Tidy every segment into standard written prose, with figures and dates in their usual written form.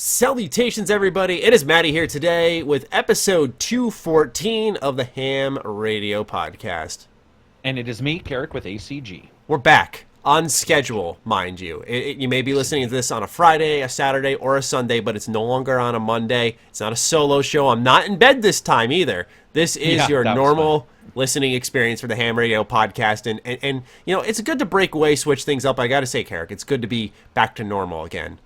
Salutations, everybody. It is Matty here today with episode 214 of the H.A.M Radio Podcast. And it is me, Karak with ACG. We're back on schedule, mind you. You may be listening to this on a Friday, a Saturday, or a Sunday, but it's no longer on a Monday. It's not a solo show. I'm not in bed this time either. This is your normal listening experience for the H.A.M Radio Podcast. And you know, it's good to break away, switch things up. I got to say, Karak, it's good to be back to normal again.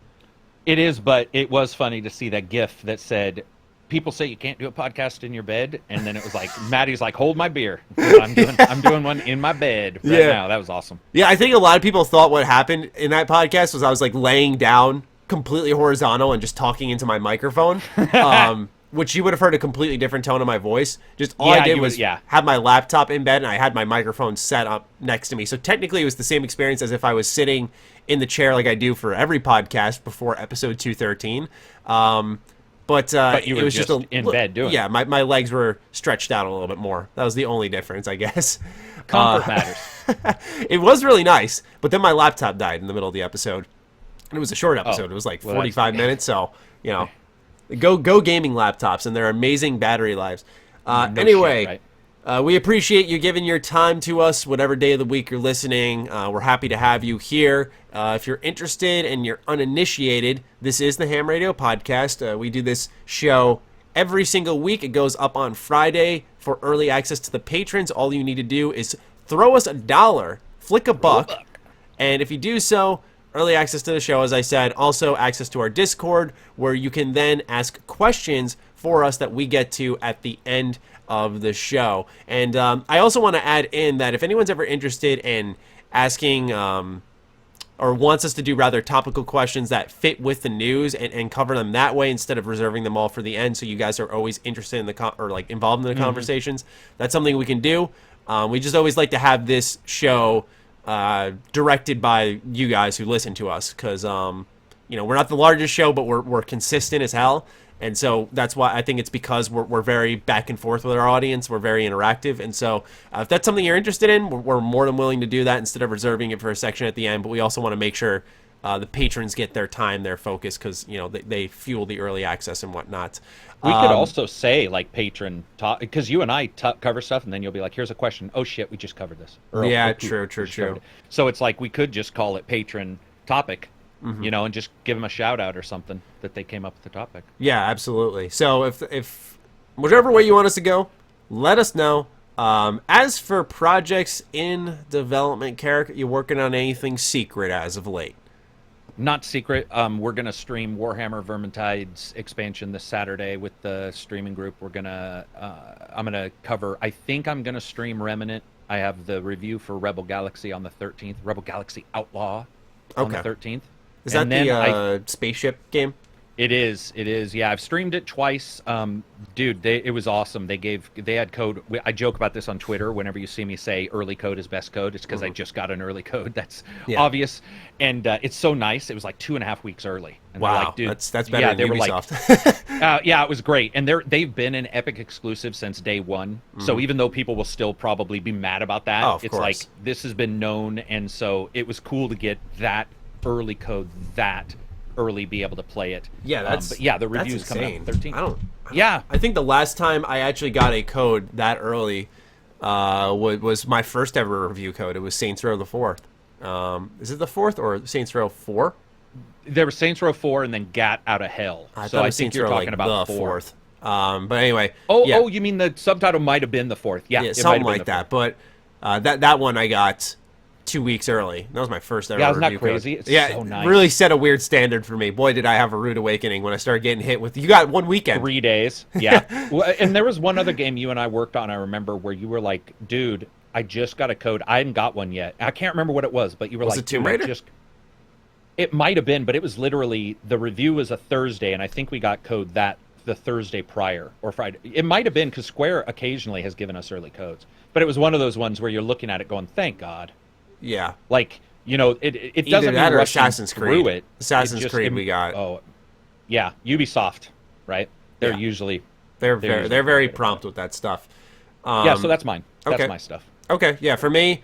It is, but it was funny to see that GIF that said, people say you can't do a podcast in your bed, and then it was like, Matty's like, hold my beer. I'm doing one in my bed right now. That was awesome. Yeah, I think a lot of people thought what happened in that podcast was I was like laying down completely horizontal and just talking into my microphone, which you would have heard a completely different tone of my voice. Just all I did was have my laptop in bed, and I had my microphone set up next to me. So technically it was the same experience as if I was sitting in the chair like I do for every podcast before episode 213. But you were it was just in bed doing it. Yeah, my legs were stretched out a little bit more. That was the only difference, I guess. Comfort matters. It was really nice, but then my laptop died in the middle of the episode. And it was a short episode. It was like 45 minutes, so, you know, go gaming laptops, and their amazing battery lives. Anyway, shit, we appreciate you giving your time to us, whatever day of the week you're listening. We're happy to have you here. If you're interested and you're uninitiated, this is the H.A.M Radio Podcast. We do this show every single week. It goes up on Friday for early access to the patrons. All you need to do is throw us $1, flick a buck, and if you do so, early access to the show, as I said, also access to our Discord, where you can then ask questions for us that we get to at the end of the show. And I also want to add in that if anyone's ever interested in asking or wants us to do rather topical questions that fit with the news and cover them that way instead of reserving them all for the end, so you guys are always interested in the or like involved in the conversations, that's something we can do. We just always like to have this show directed by you guys who listen to us, because you know, we're not the largest show, but we're consistent as hell. And so that's why I think it's because we're very back and forth with our audience. We're very interactive. And so if that's something you're interested in, we're more than willing to do that instead of reserving it for a section at the end. But we also want to make sure the patrons get their time, their focus, because, you know, they fuel the early access and whatnot. We could also say, like, patron talk, because you and I cover stuff, and then you'll be like, here's a question. Oh, shit, we just covered this. Or, true. So it's like we could just call it patron topic. You know, and just give them a shout out or something that they came up with the topic. Yeah, absolutely. So if whichever way you want us to go, let us know. As for projects in development, Karak, you working on anything secret as of late? Not secret. We're gonna stream Warhammer Vermintide's expansion this Saturday with the streaming group. We're gonna I'm gonna cover. I think I'm gonna stream Remnant. I have the review for Rebel Galaxy on the 13th. Rebel Galaxy Outlaw on the 13th. Is that the spaceship game? It is. Yeah, I've streamed it twice. Dude, it was awesome. They had code. I joke about this on Twitter. Whenever you see me say early code is best code, it's because I just got an early code. That's obvious. And it's so nice. It was like 2.5 weeks early. And wow, like, dude, that's better than Ubisoft. Yeah, it was great. And they've been an Epic exclusive since day one. So even though people will still probably be mad about that, it's like this has been known. And so it was cool to get that early code that early, be able to play it. Yeah, but yeah, the review's coming out 13. I think the last time I actually got a code that early was my first ever review code. It was Saints Row the 4th. Is it the 4th or Saints Row 4? There was Saints Row 4 and then Gat Out of Hell. I think you're talking about the 4th. But anyway. Oh, you mean the subtitle might have been the 4th? Yeah, something like that. But that one I got 2 weeks early. That was my first ever review. Yeah, isn't that crazy? It's so nice. It really set a weird standard for me. Boy, did I have a rude awakening when I started getting hit with, you got 1 weekend. 3 days. Yeah. And there was one other game you and I worked on, I remember, where you were like, dude, I just got a code. I hadn't got one yet. I can't remember what it was, but you were was like, it Tomb Raider? It might have been, but it was literally, the review was a Thursday, and I think we got code the Thursday prior, or Friday. It might have been, because Square occasionally has given us early codes. But it was one of those ones where you're looking at it going, thank God. Yeah. Like, you know, it doesn't mean rushing Assassin's Creed. Through it. Assassin's Creed we got. Oh, yeah, Ubisoft, right? They're usually they're very prompt with that stuff. Yeah, so that's mine. That's my stuff. Okay, yeah, for me,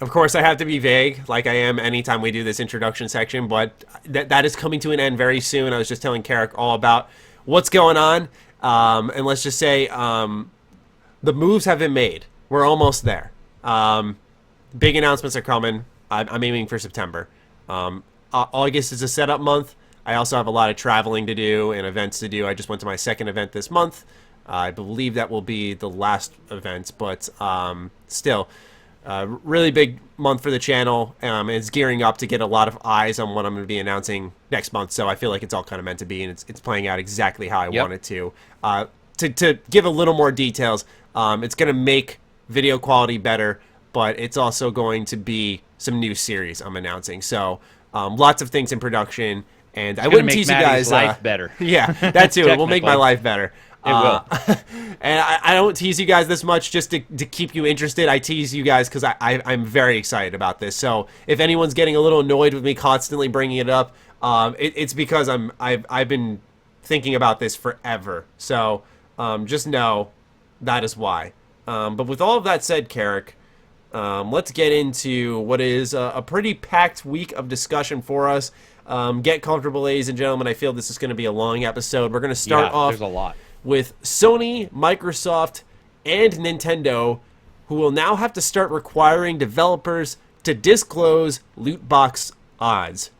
Of course, I have to be vague, like I am anytime we do this introduction section, but that is coming to an end very soon. I was just telling Karak all about what's going on, and let's just say the moves have been made. We're almost there. Big announcements are coming. I'm aiming for September. August is a setup month. I also have a lot of traveling to do and events to do. I just went to my second event this month. I believe that will be the last event, but still... really big month for the channel. It's gearing up to get a lot of eyes on what I'm going to be announcing next month. So I feel like it's all kind of meant to be, and it's playing out exactly how I want it to. To give a little more details, it's going to make video quality better, but it's also going to be some new series I'm announcing. So lots of things in production, and I wouldn't tease you guys. Life better. Yeah, that too. It will make my life better. It will. And I don't tease you guys this much just to keep you interested. I tease you guys because I'm very excited about this. So if anyone's getting a little annoyed with me constantly bringing it up, it's because I've been thinking about this forever. So just know that is why. But with all of that said, Karak, let's get into what is a pretty packed week of discussion for us. Get comfortable, ladies and gentlemen. I feel this is going to be a long episode. We're going to start off. There's a lot. With Sony, Microsoft, and Nintendo, who will now have to start requiring developers to disclose loot box odds.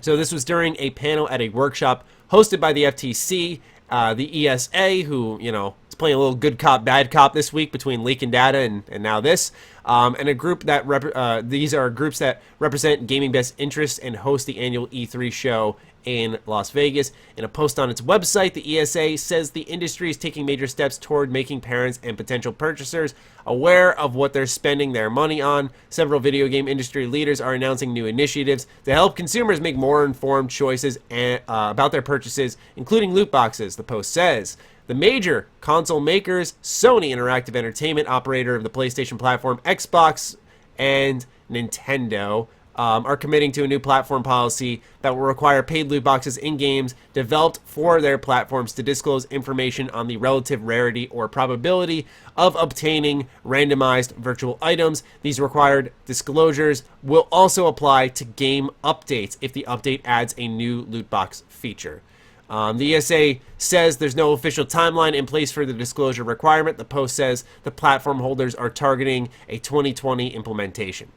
So this was during a panel at a workshop hosted by the FTC, the ESA, who, is playing a little good cop, bad cop this week between leaking data and now this, and a group that these are groups that represent gaming best interests and host the annual E3 show in Las Vegas. In a post on its website, the ESA says the industry is taking major steps toward making parents and potential purchasers aware of what they're spending their money on. Several video game industry leaders are announcing new initiatives to help consumers make more informed choices about their purchases, including loot boxes, the post says. The major console makers, Sony Interactive Entertainment, operator of the PlayStation platform, Xbox, and Nintendo, are committing to a new platform policy that will require paid loot boxes in games developed for their platforms to disclose information on the relative rarity or probability of obtaining randomized virtual items. These required disclosures will also apply to game updates if the update adds a new loot box feature. The ESA says there's no official timeline in place for the disclosure requirement. The post says the platform holders are targeting a 2020 implementation.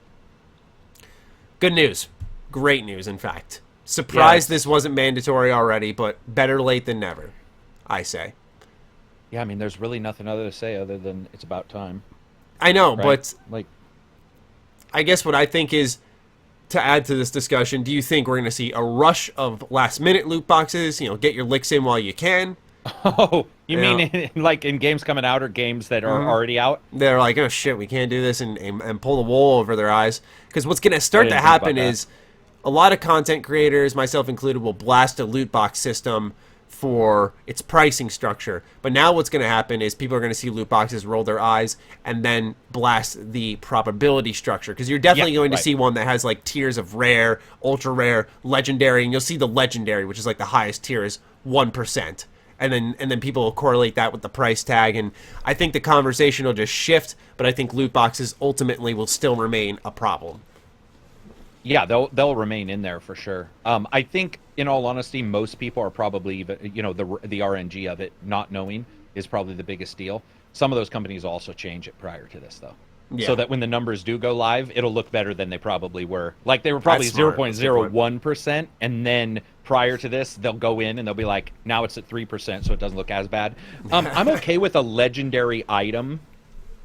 Good news. Great news, in fact. Surprised this wasn't mandatory already, but better late than never, I say. Yeah, I mean, there's really nothing other to say other than it's about time. I know, right? But I guess what I think is, to add to this discussion, do you think we're going to see a rush of last-minute loot boxes? Get your licks in while you can. Oh, you mean like in games coming out or games that are already out? They're like, oh shit, we can't do this, and pull the wool over their eyes. Because what's going to start to happen is a lot of content creators, myself included, will blast a loot box system for its pricing structure. But now what's going to happen is people are going to see loot boxes, roll their eyes, and then blast the probability structure. Because you're definitely going to see one that has like tiers of rare, ultra rare, legendary, and you'll see the legendary, which is like the highest tier, is 1%. And then people will correlate that with the price tag, and I think the conversation will just shift, but I think loot boxes ultimately will still remain a problem. Yeah, they'll remain in there for sure. I think, in all honesty, most people are probably, the RNG of it, not knowing, is probably the biggest deal. Some of those companies also change it prior to this, though. Yeah. So that when the numbers do go live, it'll look better than they probably were. Like, they were probably 0.01%, and then prior to this, they'll go in and they'll be like, now it's at 3%, so it doesn't look as bad. I'm okay with a legendary item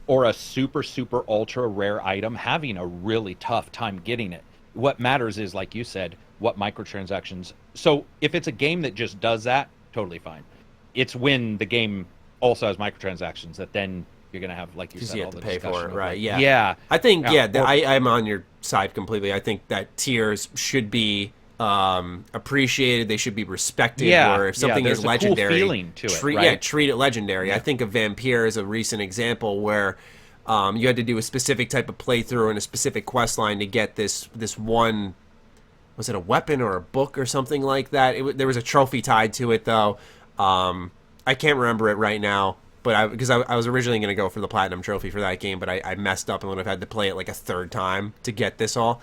or a super, super ultra rare item having a really tough time getting it. What matters is, like you said, what microtransactions. So if it's a game that just does that, totally fine. It's when the game also has microtransactions that then you're going to have, like you said, you all have the to pay for it, right? Like, Yeah. I think, I'm on your side completely. I think that tiers should be appreciated. They should be respected. Or if something is legendary, cool feeling to it, right? Treat it legendary. I think of Vampire as a recent example where you had to do a specific type of playthrough and a specific quest line to get this one. Was it a weapon or a book or something like that? There was a trophy tied to it, though. I can't remember it right now, but because I was originally going to go for the platinum trophy for that game, but I messed up and would have had to play it like a third time to get this all.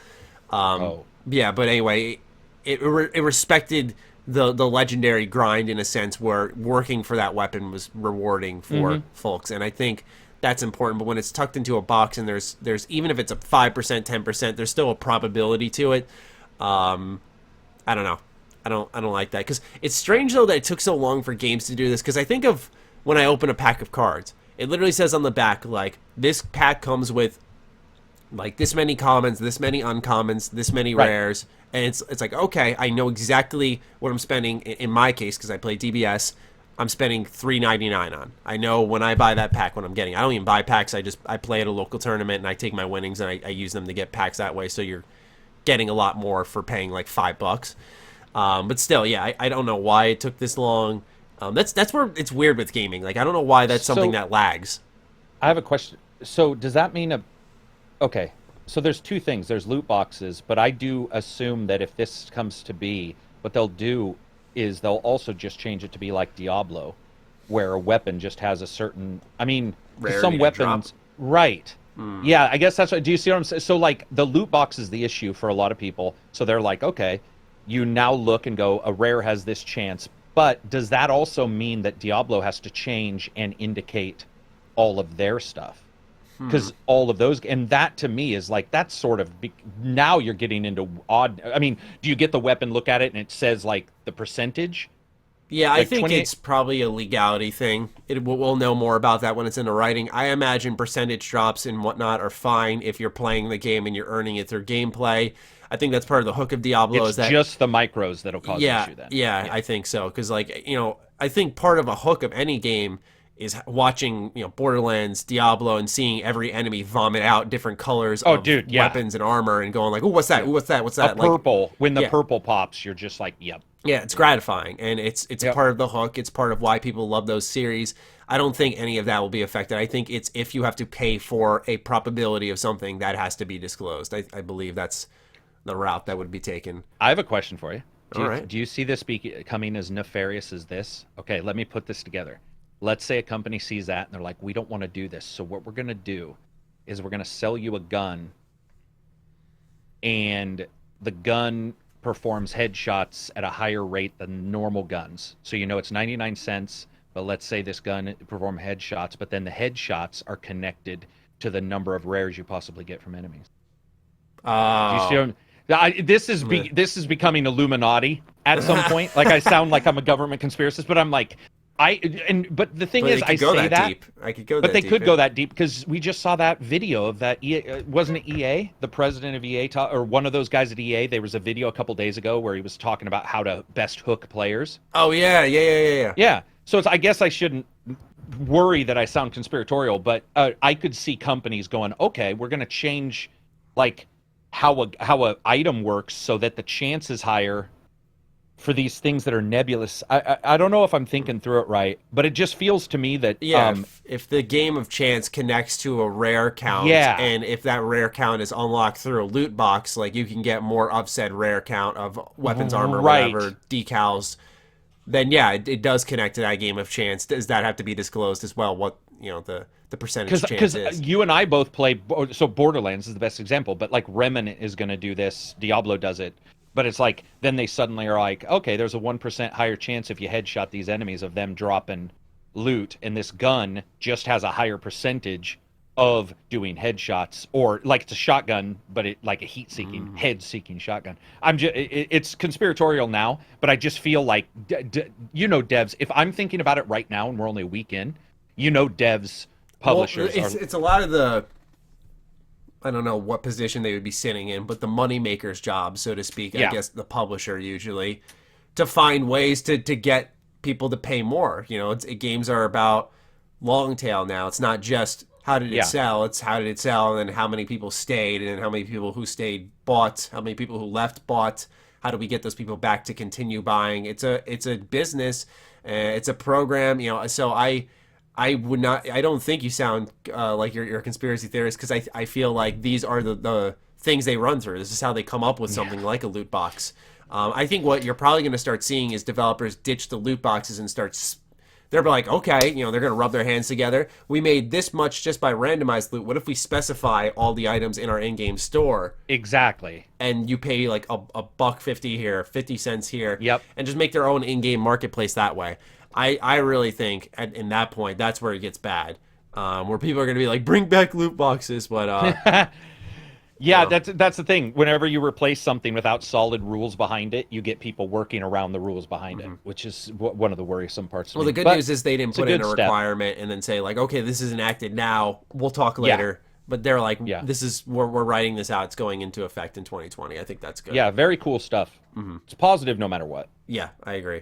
Yeah, but anyway, it respected the legendary grind in a sense where working for that weapon was rewarding for folks, and I think that's important. But when it's tucked into a box and there's even if it's a 5%, 10%, there's still a probability to it. I don't know. I don't like that, because it's strange though that it took so long for games to do this. Because I think of when I open a pack of cards, it literally says on the back like this pack comes with like this many commons, this many uncommons, this many rares, and it's like, okay, I know exactly what I'm spending. In my case, because I play DBS, I'm spending $3.99 on. I know when I buy that pack what I'm getting. I don't even buy packs. I play at a local tournament and I take my winnings and I use them to get packs that way. So you're getting a lot more for paying like $5. But still, yeah, I don't know why it took this long. That's where it's weird with gaming. Like, I don't know why that's something that lags. I have a question. So does that mean okay, so there's two things. There's loot boxes, but I do assume that if this comes to be, what they'll do is they'll also just change it to be like Diablo, where a weapon just has a certain, I mean, Rarity some weapons, right. Yeah, I guess that's what, do you see what I'm saying? So like the loot box is the issue for a lot of people. So they're like, okay, you now look and go, a rare has this chance. But does that also mean that Diablo has to change and indicate all of their stuff? Because all of those, and that to me is like, that's sort of, now you're getting into odd, I mean, do you get the weapon, look at it, and it says like the percentage? Yeah, like I think it's probably a legality thing. We'll know more about that when it's in the writing. I imagine percentage drops and whatnot are fine if you're playing the game and you're earning it through gameplay. I think that's part of the hook of Diablo. It's just the micros that'll cause an issue then. Yeah, I think so. Because, like, I think part of a hook of any game is watching, Borderlands, Diablo, and seeing every enemy vomit out different colors of weapons and armor and going like, oh, what's that? Ooh, what's that? What's that? Purple. When the purple pops, you're just like, yep. Yeah, it's gratifying, and it's part of the hook. It's part of why people love those series. I don't think any of that will be affected. I think it's if you have to pay for a probability of something, that has to be disclosed. I believe that's the route that would be taken. I have a question for you. Do you see this becoming as nefarious as this? Okay, let me put this together. Let's say a company sees that, and they're like, we don't want to do this. So what we're going to do is we're going to sell you a gun, and the gun performs headshots at a higher rate than normal guns. So it's 99 cents, but let's say this gun performs headshots, but then the headshots are connected to the number of rares you possibly get from enemies. Do you see what this is becoming Illuminati at some point. Like, I sound like I'm a government conspiracist, but I'm like, but the thing is, I say that deep. I could go that deep. But they could go that deep, because we just saw that video of that. Wasn't it EA? The president of EA, or one of those guys at EA. There was a video a couple days ago where he was talking about how to best hook players. Oh yeah. Yeah. So I guess I shouldn't worry that I sound conspiratorial, but I could see companies going, okay, we're going to change like how a item works so that the chance is higher for these things that are nebulous. I don't know if I'm thinking through it right, but it just feels to me that if the game of chance connects to a rare count, and if that rare count is unlocked through a loot box, like you can get more upset rare count of weapons, armor, whatever, decals, then it does connect to that game of chance. Does that have to be disclosed as well? What the percentage chance is? Because you and I both play, so Borderlands is the best example, but like Remnant is going to do this, Diablo does it. But it's like, then they suddenly are like, okay, there's a 1% higher chance if you headshot these enemies of them dropping loot, and this gun just has a higher percentage of doing headshots, or like it's a shotgun, but it like a heat-seeking, head-seeking shotgun. It's conspiratorial now, but I just feel like, devs, if I'm thinking about it right now and we're only a week in, devs, publishers it's a lot of the, I don't know what position they would be sitting in, but the moneymaker's job, so to speak, I guess the publisher usually, to find ways to get people to pay more. Games are about long tail now. It's not just how did it sell, it's how did it sell, and then how many people stayed, and then how many people who stayed bought, how many people who left bought, how do we get those people back to continue buying. It's a business, it's a program, so I would not. I don't think you sound like you're a conspiracy theorist, because I feel like these are the things they run through. This is how they come up with something like a loot box. I think what you're probably going to start seeing is developers ditch the loot boxes and start they're like, okay, they're going to rub their hands together. We made this much just by randomized loot. What if we specify all the items in our in-game store? Exactly. And you pay like a $1.50 here, 50 cents here. Yep. And just make their own in-game marketplace that way. I really think in that point, that's where it gets bad. Where people are going to be like, bring back loot boxes. But yeah, that's the thing. Whenever you replace something without solid rules behind it, you get people working around the rules behind it, which is one of the worrisome parts. Well, the good news is they didn't put in a requirement and then say like, okay, this is enacted now. We'll talk later. Yeah. But they're like, this is we're writing this out. It's going into effect in 2020. I think that's good. Yeah, very cool stuff. It's positive no matter what. Yeah, I agree.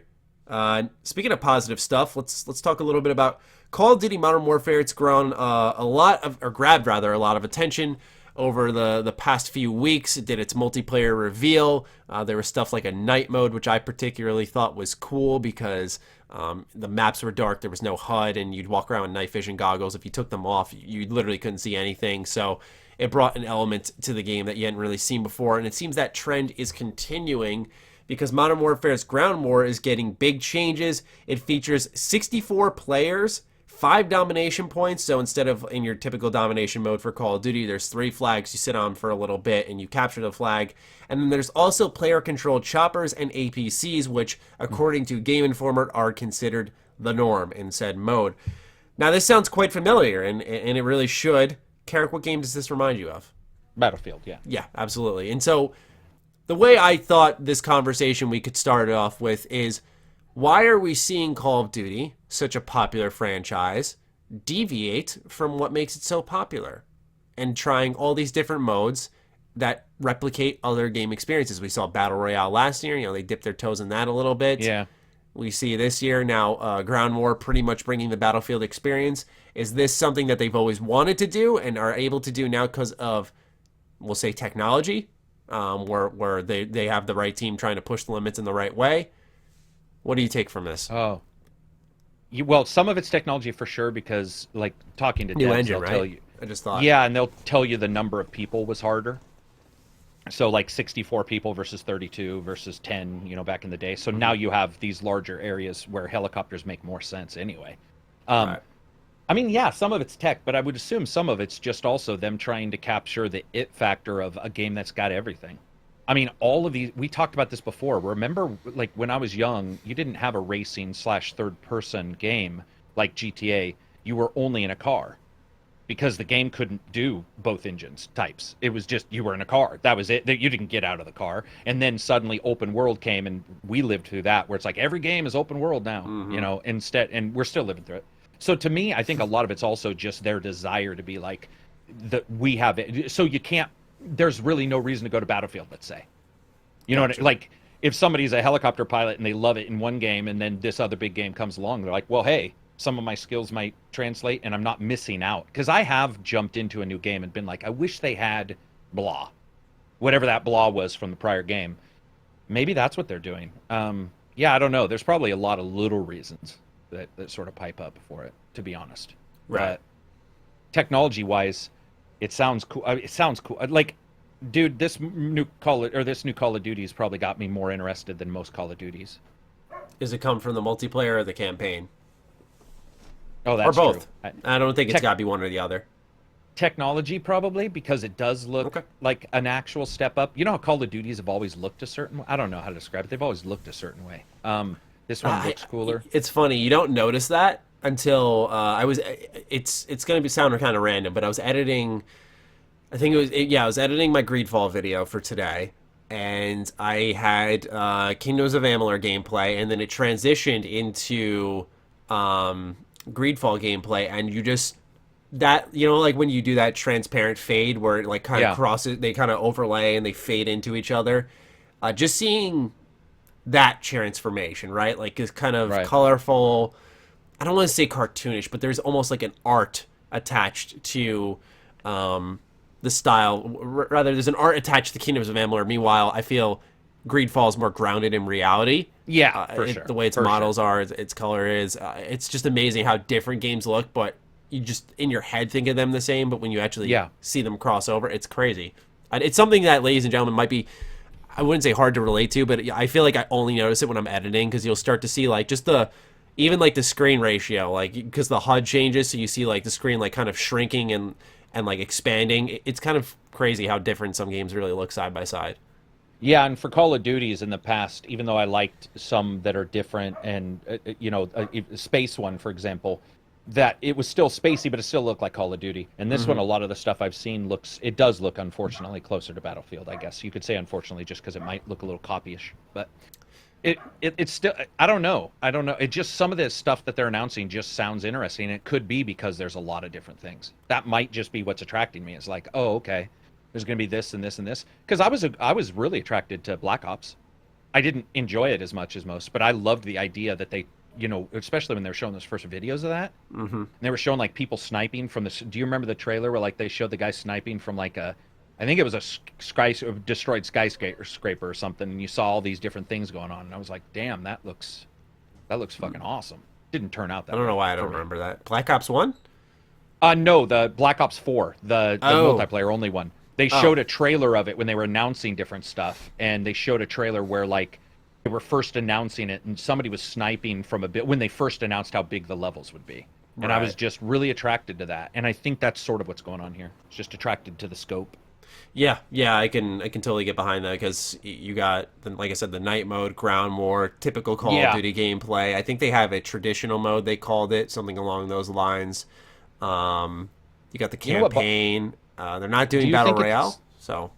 Speaking of positive stuff, let's talk a little bit about Call of Duty Modern Warfare. It's grown grabbed a lot of attention over the past few weeks. It did its multiplayer reveal. There was stuff like a night mode, which I particularly thought was cool because the maps were dark, there was no HUD, and you'd walk around with night vision goggles. If you took them off, you literally couldn't see anything. So it brought an element to the game that you hadn't really seen before, and it seems that trend is continuing because Modern Warfare's Ground War is getting big changes. It features 64 players, 5 domination points. So instead of in your typical domination mode for Call of Duty, there's 3 flags you sit on for a little bit and you capture the flag. And then there's also player-controlled choppers and APCs, which, according to Game Informer, are considered the norm in said mode. Now, this sounds quite familiar, and it really should. Karak, what game does this remind you of? Battlefield, yeah. Yeah, absolutely. And so the way I thought this conversation we could start it off with is, why are we seeing Call of Duty, such a popular franchise, deviate from what makes it so popular and trying all these different modes that replicate other game experiences? We saw Battle Royale last year. They dipped their toes in that a little bit. Yeah. We see this year now Ground War pretty much bringing the Battlefield experience. Is this something that they've always wanted to do and are able to do now because of, we'll say, technology, where they have the right team trying to push the limits in the right way? What do you take from this? Oh, well, some of it's technology for sure, because like talking to devs, engine, they'll right? tell you. I just thought. Yeah, and they'll tell you the number of people was harder. So like 64 people versus 32 versus 10, back in the day. So now you have these larger areas where helicopters make more sense anyway. Right. I mean, yeah, some of it's tech, but I would assume some of it's just also them trying to capture the it factor of a game that's got everything. I mean, all of these, we talked about this before. Remember, like when I was young, you didn't have a racing / third person game like GTA. You were only in a car because the game couldn't do both engines types. It was just, you were in a car. That was it. You didn't get out of the car. And then suddenly open world came, and we lived through that, where it's like every game is open world now, instead, and we're still living through it. So to me, I think a lot of it's also just their desire to be like, we have it. So you can't, there's really no reason to go to Battlefield, let's say. You know, like if somebody's a helicopter pilot and they love it in one game and then this other big game comes along, they're like, well, hey, some of my skills might translate and I'm not missing out. Because I have jumped into a new game and been like, I wish they had blah. Whatever that blah was from the prior game. Maybe that's what they're doing. Yeah, I don't know. There's probably a lot of little reasons that sort of pipe up for it, to be honest. Right. But technology-wise, it sounds cool. It sounds cool. Like, dude, this new Call of Duty has probably got me more interested than most Call of Duties. Does it come from the multiplayer or the campaign? Oh, that's or both. True. I don't think it's got to be one or the other. Technology, probably, because it does look like an actual step up. You know how Call of Duties have always looked a certain way? I don't know how to describe it. They've always looked a certain way. This one looks cooler. It's funny. You don't notice that until it's going to sound kind of random, but I was editing, I was editing my Greedfall video for today, and I had Kingdoms of Amalur gameplay, and then it transitioned into Greedfall gameplay, and you just, that, like when you do that transparent fade where it like kind of crosses, they kind of overlay and they fade into each other, just seeing that transformation, right? Like it's kind of colorful. I don't want to say cartoonish, but there's almost like an art attached to the style. Rather, there's an art attached to Kingdoms of Amalur. Meanwhile, I feel Greedfall is more grounded in reality. Yeah, for sure. The way its models are, its color is. It's just amazing how different games look, but you just, in your head, think of them the same, but when you actually see them cross over, it's crazy. It's something that, ladies and gentlemen, might be, I wouldn't say hard to relate to, but I feel like I only notice it when I'm editing, because you'll start to see like just the, even like the screen ratio, like because the HUD changes, so you see like the screen like kind of shrinking and like expanding. It's kind of crazy how different some games really look side by side. Yeah, and for Call of Duties in the past, even though I liked some that are different, and Space One, for example, that it was still spacey, but it still looked like Call of Duty. And this one, a lot of the stuff I've seen it does look, unfortunately, closer to Battlefield, I guess. You could say unfortunately just because it might look a little copyish. But it's still, I don't know. It just, some of this stuff that they're announcing just sounds interesting. It could be because there's a lot of different things. That might just be what's attracting me. It's like, oh, okay, there's going to be this and this and this. Because I was really attracted to Black Ops. I didn't enjoy it as much as most, but I loved the idea that they, especially when they were showing those first videos of that. Mm-hmm. And they were showing like people sniping from do you remember the trailer where like they showed the guy sniping from like I think it was a destroyed skyscraper or something, and you saw all these different things going on, and I was like, damn, that looks fucking awesome. Didn't turn out that I don't know why I don't remember that. Black Ops 1? No, the Black Ops 4, the multiplayer only one. They showed a trailer of it when they were announcing different stuff, and they showed a trailer where like they were first announcing it, and somebody was sniping from when they first announced how big the levels would be. And right. I was just really attracted to that, and I think that's sort of what's going on here. It's just attracted to the scope. Yeah, I can totally get behind that, because you got, like I said, the night mode, ground war, typical Call of Duty gameplay. I think they have a traditional mode, they called it, something along those lines. You got the campaign. They're not doing Battle Royale, so...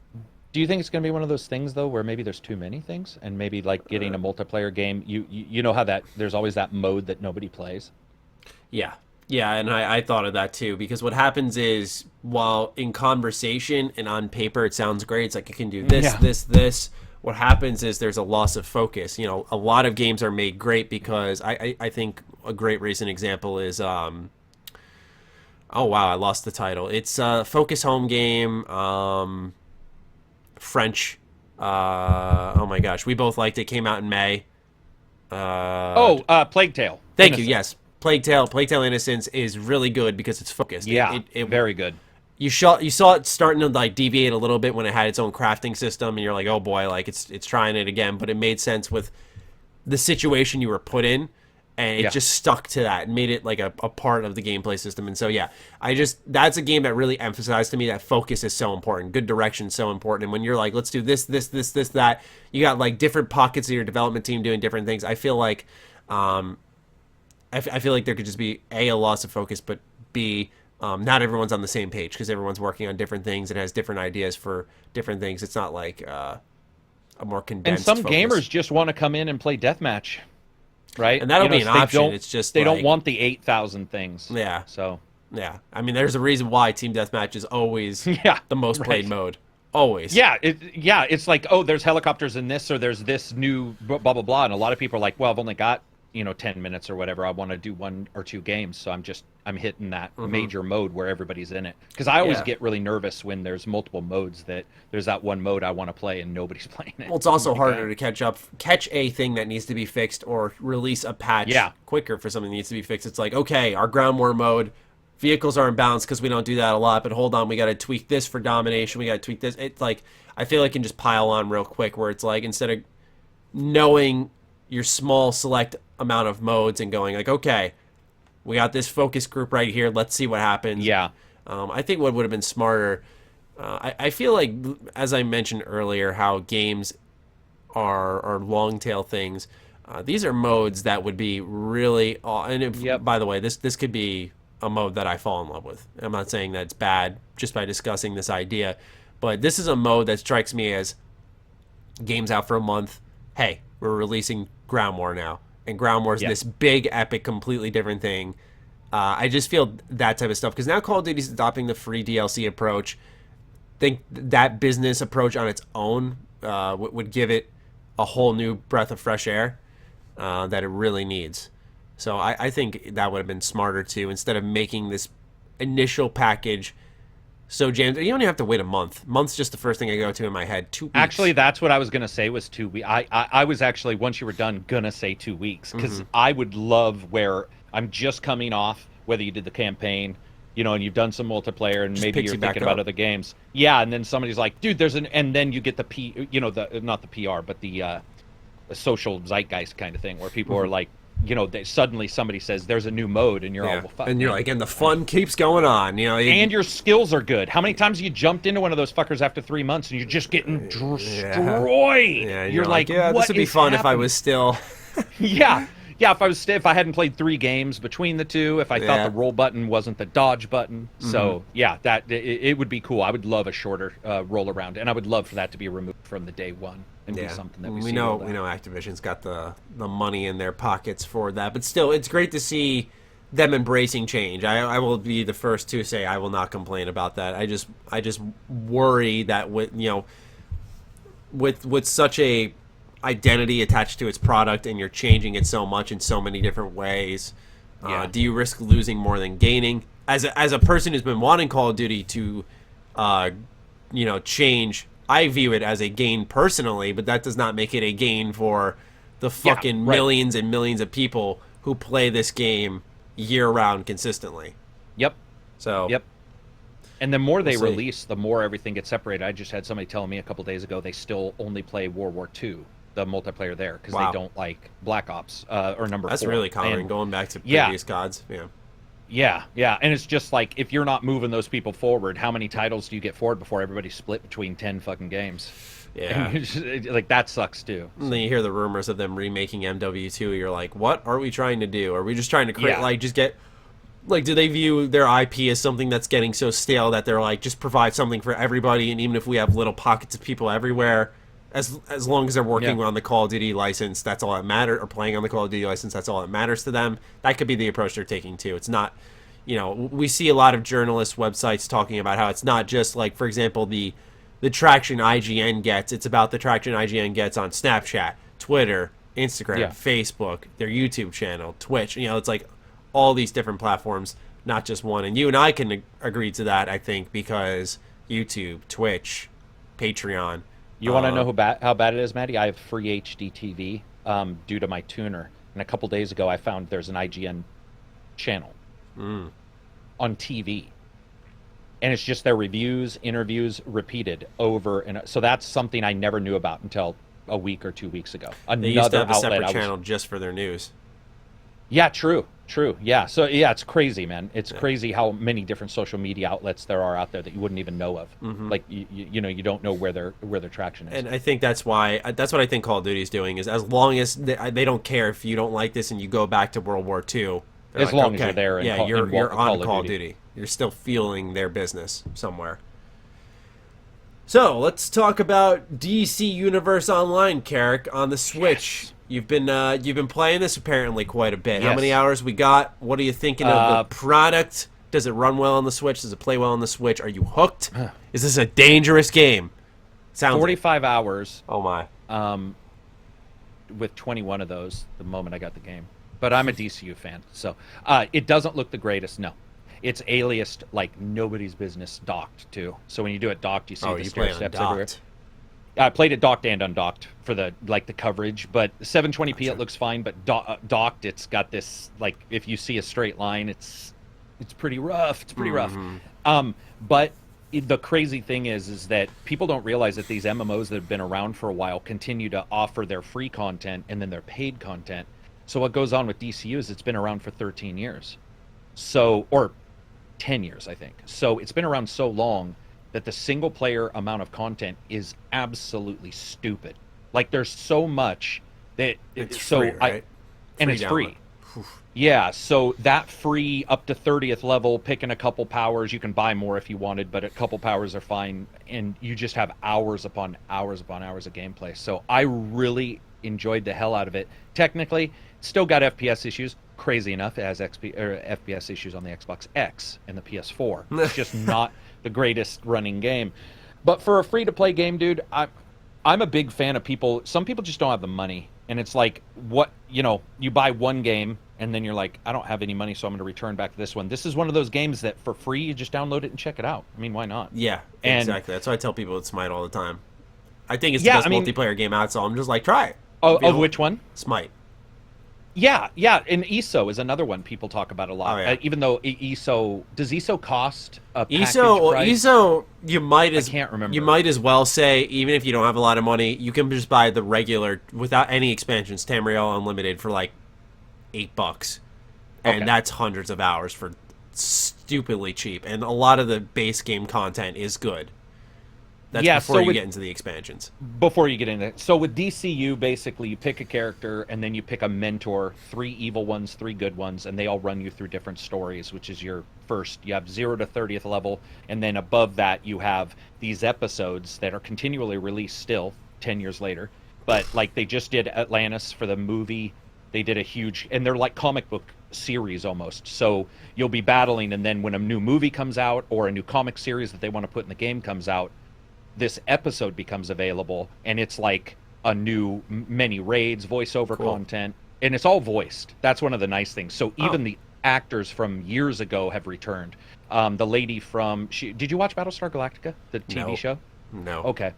Do you think it's going to be one of those things, though, where maybe there's too many things, and maybe like getting a multiplayer game, you know how that there's always that mode that nobody plays? Yeah, and I thought of that too, because what happens is, while in conversation and on paper it sounds great, it's like you can do this, this. What happens is there's a loss of focus. A lot of games are made great because I think a great recent example is oh wow, I lost the title. It's a Focus Home game. French. Oh my gosh, we both liked it. Came out in May. Plague Tale. Thank you. Yes, Plague Tale. Plague Tale Innocence is really good because it's focused. Yeah, it very good. You saw it starting to like deviate a little bit when it had its own crafting system, and you're like, oh boy, like it's trying it again. But it made sense with the situation you were put in, and it just stuck to that and made it like a part of the gameplay system. And so that's a game that really emphasized to me that focus is so important, good direction is so important. And when you're like, let's do this, that, you got like different pockets of your development team doing different things. I feel like I feel like there could just be a loss of focus, but B, not everyone's on the same page because everyone's working on different things and has different ideas for different things. It's not like a more condensed And some focus. Gamers just want to come in and play deathmatch. Right, and that'll be an option. It's just they don't want the 8,000 things. Yeah. So yeah, I mean, there's a reason why Team Deathmatch is always the most played mode. Always. Yeah. It's like, oh, there's helicopters in this, or there's this new blah blah blah, and a lot of people are like, well, I've only got 10 minutes or whatever. I want to do 1 or 2 games, so I'm hitting that major mode where everybody's in it. Because I always get really nervous when there's multiple modes, that there's that one mode I want to play and nobody's playing it. Well, it's also harder to catch a thing that needs to be fixed, or release a patch quicker for something that needs to be fixed. It's like, okay, our ground war mode, vehicles are imbalanced because we don't do that a lot, but hold on, we got to tweak this for domination, we got to tweak this. It's like, I feel like it can just pile on real quick, where it's like, instead of knowing your small select amount of modes and going like, okay, we got this focus group right here, let's see what happens. I think what would have been smarter, I feel like, as I mentioned earlier, how games are long tail things, these are modes that would be really by the way, this could be a mode that I fall in love with. I'm not saying that it's bad just by discussing this idea, but this is a mode that strikes me as games out for a month, hey, we're releasing Ground War now. And Ground War is this big, epic, completely different thing. I just feel that type of stuff. Because now Call of Duty is adopting the free DLC approach. I think that business approach on its own would give it a whole new breath of fresh air that it really needs. So I think that would have been smarter too. Instead of making this initial package so jammed, you don't even have to wait a month. Month's just the first thing I go to in my head. 2 weeks. Actually, that's what I was gonna say was 2 weeks. I was actually, once you were done, gonna say 2 weeks, because I would love where I'm just coming off, whether you did the campaign, and you've done some multiplayer, and just maybe you're thinking about other games. Yeah, and then somebody's like, dude, and then you get the not the PR, but the social zeitgeist kind of thing, where people are like, suddenly somebody says there's a new mode, and you're all, well, fuck. And you're like, and the fun keeps going on, and your skills are good. How many times have you jumped into one of those fuckers after 3 months and you're just getting destroyed? Yeah, you're like, this would be fun if I was still. Yeah, if I hadn't played 3 games between the two, if I thought the roll button wasn't the dodge button. So that it would be cool. I would love a shorter roll around, and I would love for that to be removed from the day one and be something that we know Activision's got the money in their pockets for that, but still, it's great to see them embracing change. I will be the first to say I will not complain about that. I just worry that with such a identity attached to its product, and you're changing it so much in so many different ways, do you risk losing more than gaining? As a person who's been wanting Call of Duty to change, I view it as a gain personally, but that does not make it a gain for the fucking millions and millions of people who play this game year round consistently. Yep. So and the more they release, the more everything gets separated. I just had somebody telling me a couple days ago they still only play World War II, the multiplayer there, because they don't like Black Ops or number 4. That's really common, going back to previous CODs. Yeah, and it's just like, if you're not moving those people forward, how many titles do you get forward before everybody's split between 10 fucking games? Yeah. Like, that sucks too. And then you hear the rumors of them remaking MW2, you're like, what are we trying to do? Are we just trying to create, do they view their IP as something that's getting so stale that they're like, just provide something for everybody, and even if we have little pockets of people everywhere, as long as they're working on the Call of Duty license, that's all that matters, or playing on the Call of Duty license, that's all that matters to them. That could be the approach they're taking too. It's not, we see a lot of journalist websites talking about how it's not just like, for example, the traction IGN gets. It's about the traction IGN gets on Snapchat, Twitter, Instagram, Facebook, their YouTube channel, Twitch. It's like all these different platforms, not just one. And you and I can agree to that, I think, because YouTube, Twitch, Patreon. You want to know how bad it is, Matty? I have free HD TV due to my tuner. And a couple days ago, I found there's an IGN channel on TV. And it's just their reviews, interviews repeated over. And so that's something I never knew about until a week or 2 weeks ago. They used to have a separate channel just for their news. Yeah, true. Yeah. So, it's crazy, man. It's crazy how many different social media outlets there are out there that you wouldn't even know of. Like, you don't know where their traction is. And I think that's what I think Call of Duty is doing, is as long as they don't care if you don't like this and you go back to World War II. As long as you're there. You're on Call of Duty. You're still feeling their business somewhere. So let's talk about DC Universe Online, Karak, on the Switch. Yes. You've been playing this apparently quite a bit. Yes. How many hours we got? What are you thinking of the product? Does it run well on the Switch? Does it play well on the Switch? Are you hooked? Is this a dangerous game? Sounds 45 hours. Oh my. With 21 of those the moment I got the game. But I'm a DCU fan, so it doesn't look the greatest. No. It's aliased like nobody's business, docked too. So when you do it docked, you see the stair steps everywhere. I played it docked and undocked for the coverage, but 720p it looks fine. But docked, it's got this, like, if you see a straight line, it's pretty rough. It's pretty rough. But the crazy thing is that people don't realize that these MMOs that have been around for a while continue to offer their free content and then their paid content. So what goes on with DCU is it's been around for 13 years, or 10 years, I think. So it's been around so long that the single player amount of content is absolutely stupid. Like, there's so much that it's free, right? And it's free. Yeah, so that free up to 30th level, picking a couple powers, you can buy more if you wanted, but a couple powers are fine, and you just have hours upon hours upon hours of gameplay. So I really enjoyed the hell out of it. Technically, it's still got FPS issues. Crazy enough, it has FPS issues on the Xbox X and the PS4. It's just not the greatest running game. But for a free-to-play game, dude, I'm a big fan of people. Some people just don't have the money. And it's like, you buy one game, and then you're like, I don't have any money, so I'm going to return back to this one. This is one of those games that for free, you just download it and check it out. I mean, why not? Yeah, exactly. That's why I tell people with Smite all the time. I think it's the best multiplayer game out, so I'm just like, try it. Oh, which one? Smite. Yeah, and ESO is another one people talk about a lot. Even though does ESO cost a package price? ESO, you might as I can't remember. You might as well say, even if you don't have a lot of money, you can just buy the regular without any expansions, Tamriel Unlimited for like $8, and Okay. that's hundreds of hours for stupidly cheap. And a lot of the base game content is good. That's before you get into the expansions. Before you get into it. So with DCU, basically, you pick a character, and then you pick a mentor, 3 evil ones, 3 good ones, and they all run you through different stories, which is your first. You have 0 to 30th level, and then above that, you have these episodes that are continually released still, 10 years later. But, like, they just did Atlantis for the movie. They did a huge... And they're like comic book series almost. So you'll be battling, and then when a new movie comes out, or a new comic series that they want to put in the game comes out, this episode becomes available, and it's like a new many raids, voiceover content, and it's all voiced. That's one of the nice things. So even the actors from years ago have returned. The lady from did you watch Battlestar Galactica, the TV show? No. Okay.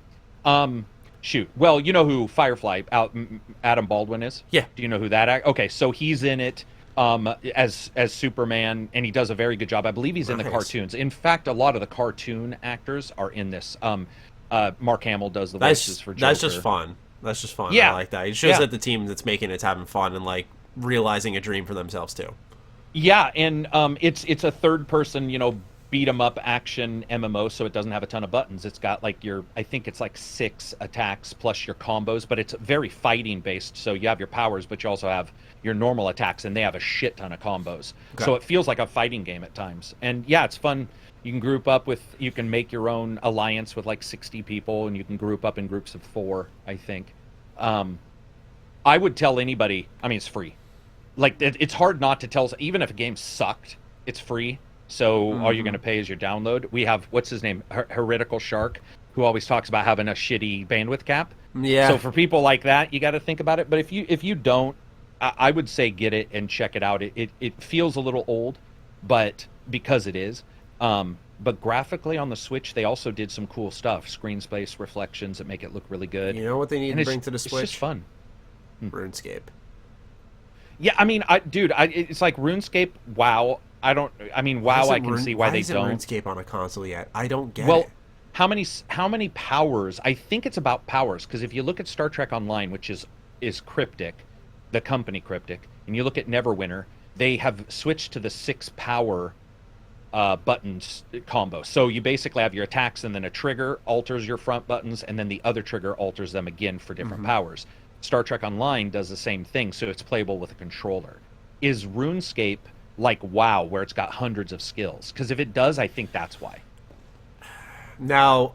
Shoot. Well, you know who Firefly Adam Baldwin is? Yeah. Do you know who that? Okay, so he's in it. As Superman, and he does a very good job. I believe he's in the cartoons. In fact, a lot of the cartoon actors are in this. Mark Hamill does the voices for Joker. That's just fun. That's just fun. Yeah. I like that. It shows that the team that's making it's having fun and like realizing a dream for themselves too. Yeah, and it's a third person, beat 'em up action MMO, so it doesn't have a ton of buttons. It's got like I think it's like 6 attacks plus your combos, but it's very fighting based. So you have your powers, but you also have your normal attacks, and they have a shit ton of combos. Okay. So it feels like a fighting game at times. And yeah, it's fun. You can group up you can make your own alliance with like 60 people, and you can group up in groups of 4, I think. I would tell anybody, I mean, it's free. Like, it's hard not to tell, even if a game sucked, it's free. So all you're going to pay is your download. We have, what's his name? Heretical Shark, who always talks about having a shitty bandwidth cap. Yeah. So for people like that, you got to think about it. But if you don't, I would say get it and check it out. It feels a little old, but because it is. But graphically on the Switch, they also did some cool stuff. Screen space reflections that make it look really good. You know what they need to bring to the Switch? It's just fun. RuneScape. Yeah, I mean, it's like RuneScape, WoW. WoW, I can see why they don't. Why isn't RuneScape on a console yet? I don't get it. Well, how many powers? I think it's about powers, because if you look at Star Trek Online, which is Cryptic, the company Cryptic, and you look at Neverwinter, they have switched to the 6 power buttons combo. So you basically have your attacks, and then a trigger alters your front buttons, and then the other trigger alters them again for different powers. Star Trek Online does the same thing, so it's playable with a controller. Is RuneScape like WoW, where it's got hundreds of skills? Because if it does, I think that's why. Now,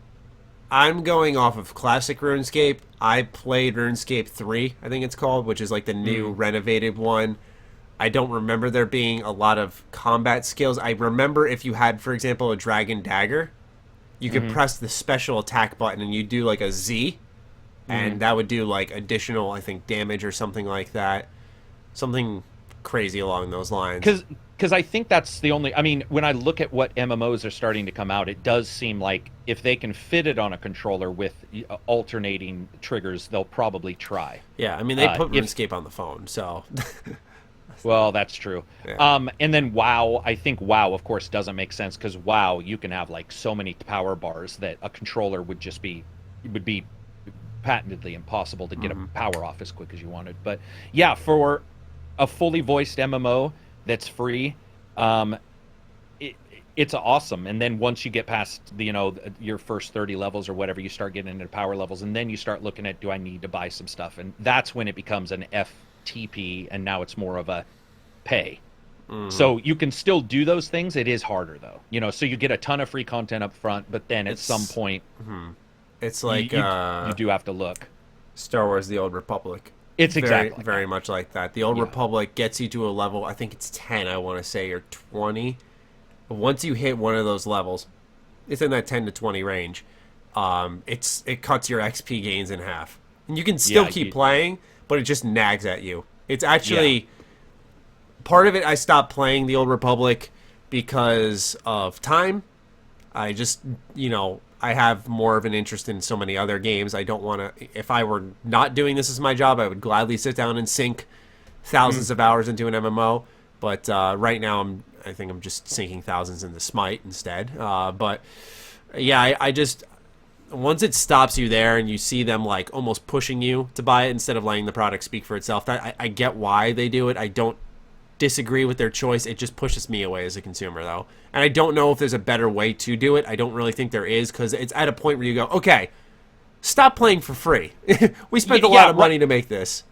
I'm going off of classic RuneScape. I played RuneScape 3, I think it's called, which is like the new renovated one. I don't remember there being a lot of combat skills. I remember if you had, for example, a dragon dagger, you could press the special attack button and you do like a Z, and that would do like additional, I think, damage or something like that. Something crazy along those lines. Because I think that's the only... I mean, when I look at what MMOs are starting to come out, it does seem like if they can fit it on a controller with alternating triggers, they'll probably try. Yeah, I mean, they put RuneScape on the phone, so... Well, that's true. Yeah. And then WoW, I think WoW, of course, doesn't make sense, because WoW, you can have like so many power bars that a controller would be patently impossible to get a power off as quick as you wanted. But yeah, for a fully voiced MMO that's free, it's awesome. And then once you get past your first 30 levels or whatever, you start getting into power levels, and then you start looking at, do I need to buy some stuff? And that's when it becomes an FTP, and now it's more of a pay. So you can still do those things. It is harder though, so you get a ton of free content up front, but then at some point it's like you do have to look. Star Wars: The Old Republic. It's exactly very much like that. The Old Republic gets you to a level, I think it's 10, I want to say, or 20. But once you hit one of those levels, it's in that 10 to 20 range. It cuts your XP gains in half, and you can still keep playing, but it just nags at you. It's actually part of it. I stopped playing the Old Republic because of time. I just I have more of an interest in so many other games. I don't want to... If I were not doing this as my job, I would gladly sit down and sink thousands of hours into an MMO. But right now, I think I'm just sinking thousands into Smite instead. But yeah, I just... Once it stops you there and you see them like almost pushing you to buy it instead of letting the product speak for itself, I get why they do it. I don't disagree with their choice. It just pushes me away as a consumer, though. And I don't know if there's a better way to do it. I don't really think there is, because it's at a point where you go, okay, stop playing for free. We spent a lot of money to make this.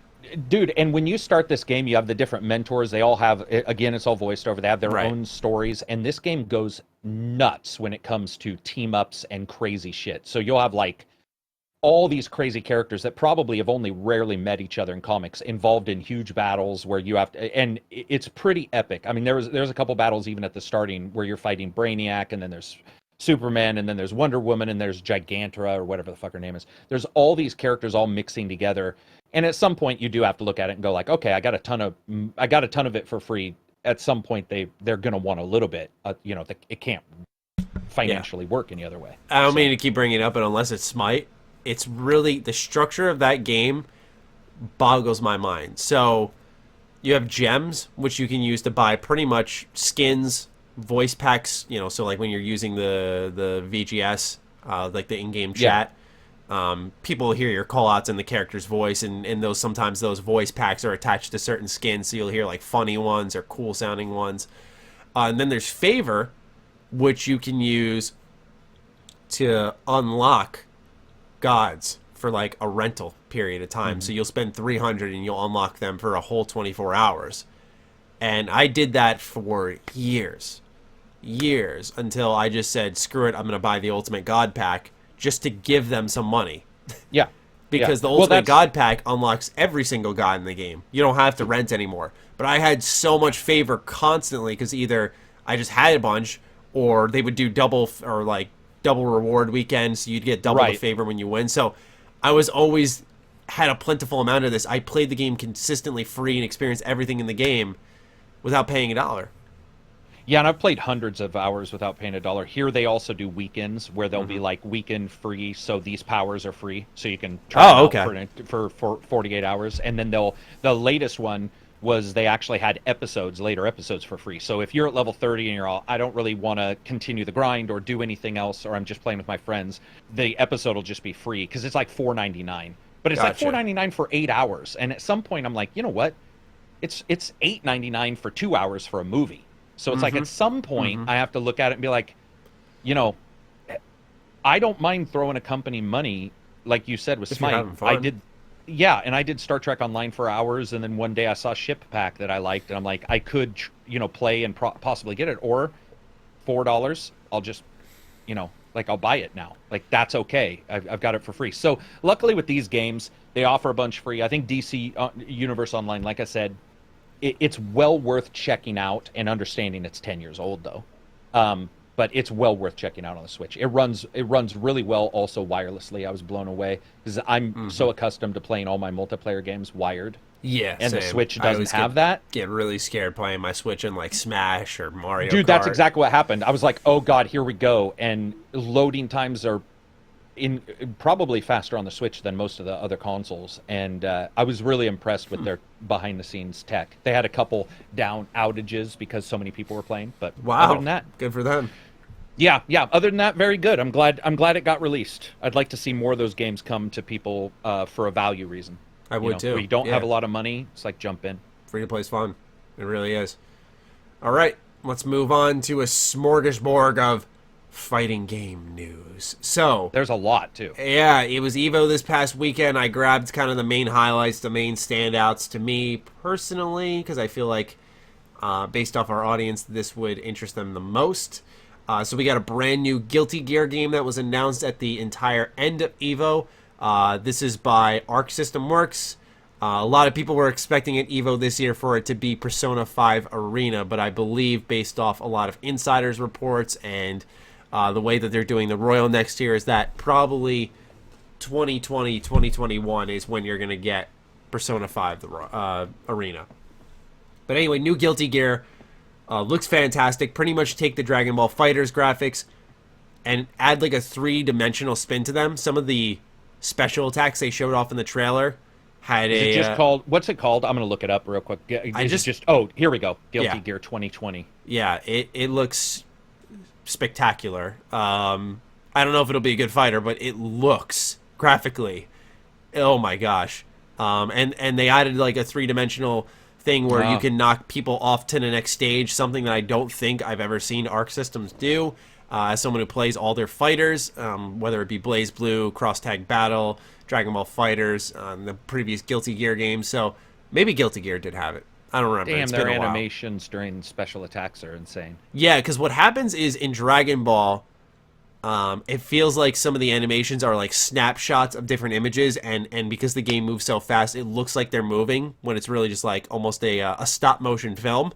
Dude, and when you start this game, you have the different mentors. They all have, again, it's all voiced over. They have their own stories. And this game goes nuts when it comes to team-ups and crazy shit. So you'll have, like, all these crazy characters that probably have only rarely met each other in comics, involved in huge battles where you have to, and it's pretty epic. I mean, there's a couple battles even at the starting where you're fighting Brainiac, and then there's Superman, and then there's Wonder Woman, and there's Gigantora, or whatever the fuck her name is. There's all these characters all mixing together, and at some point you do have to look at it and go like, okay, I got a ton of it for free. At some point they're gonna want a little bit. It can't financially work any other way. I don't mean to keep bringing it up, but unless it's Smite, it's really, the structure of that game boggles my mind. So you have gems, which you can use to buy pretty much skins, voice packs, so like when you're using the VGS, like the in-game chat, people hear your call-outs in the character's voice, and sometimes those voice packs are attached to certain skins, so you'll hear like funny ones or cool-sounding ones. And then there's Favor, which you can use to unlock gods for like a rental period of time. So you'll spend 300 and you'll unlock them for a whole 24 hours. And I did that for years until I just said, screw it, I'm going to buy the Ultimate God Pack just to give them some money. Yeah. Because the Ultimate God Pack unlocks every single god in the game. You don't have to rent anymore. But I had so much Favor constantly because either I just had a bunch, or they would do double reward weekends, so you'd get double the Favor when you win. So I was always had a plentiful amount of this. I played the game consistently free and experienced everything in the game without paying $1. Yeah, and I've played hundreds of hours without paying $1. Here they also do weekends where they'll be like weekend free, so these powers are free, so you can try them out for 48 hours. And then the latest one was they actually had later episodes for free. So if you're at level 30 and you're all, I don't really want to continue the grind or do anything else, or I'm just playing with my friends, the episode will just be free because it's like $4.99. But it's like $4.99 for 8 hours. And at some point I'm like, you know what? It's $8.99 for 2 hours for a movie. So it's like at some point I have to look at it and be like, I don't mind throwing a company money, like you said with Smite. I did. Yeah, and I did Star Trek Online for hours, and then one day I saw Ship Pack that I liked, and I'm like, I could, play and possibly get it, or $4, I'll just, I'll buy it now. Like, that's okay. I've got it for free. So, luckily with these games, they offer a bunch free. I think DC Universe Online, like I said, it's well worth checking out and understanding it's 10 years old, though. But it's well worth checking out on the Switch. It runs really well also wirelessly. I was blown away because I'm so accustomed to playing all my multiplayer games wired. Yeah, and same. The Switch doesn't have that. Get really scared playing my Switch in like Smash or Mario Dude, Kart. That's exactly what happened. I was like, oh god, here we go. And loading times are probably faster on the Switch than most of the other consoles. And I was really impressed with their behind-the-scenes tech. They had a couple down outages because so many people were playing, but other than that, good for them. Yeah. Other than that, very good. I'm glad it got released. I'd like to see more of those games come to people for a value reason. I would too. Where you don't have a lot of money, it's like jump in. Free to play is fun. It really is. All right, let's move on to a smorgasbord of fighting game news. So there's a lot too. Yeah, it was EVO this past weekend. I grabbed kind of the main highlights, the main standouts to me personally, because I feel like based off our audience, this would interest them the most. So we got a brand new Guilty Gear game that was announced at the entire end of EVO. This is by Arc System Works. A lot of people were expecting at EVO this year for it to be Persona 5 Arena, but I believe based off a lot of insiders reports and the way that they're doing the Royal next year is that probably 2020, 2021 is when you're going to get Persona 5 Arena. But anyway, new Guilty Gear. Looks fantastic. Pretty much take the Dragon Ball FighterZ graphics and add like a 3-dimensional spin to them. Some of the special attacks they showed off in the trailer had Is it just called? What's it called? I'm gonna look it up real quick. Oh, here we go. Guilty Gear 2020. Yeah, it looks spectacular. I don't know if it'll be a good fighter, but it looks graphically, oh my gosh. And they added like a 3-dimensional thing where you Oh. can knock people off to the next stage, something that I don't think I've ever seen Arc Systems do. As someone who plays all their fighters, whether it be Blaze Blue, Cross Tag Battle, Dragon Ball Fighters, the previous Guilty Gear games. So maybe Guilty Gear did have it. I don't remember. Damn, It's their been a while. animations during special attacks are insane. Yeah, because what happens is in Dragon Ball, it feels like some of the animations are like snapshots of different images, and because the game moves so fast, it looks like they're moving when it's really just like almost a stop motion film.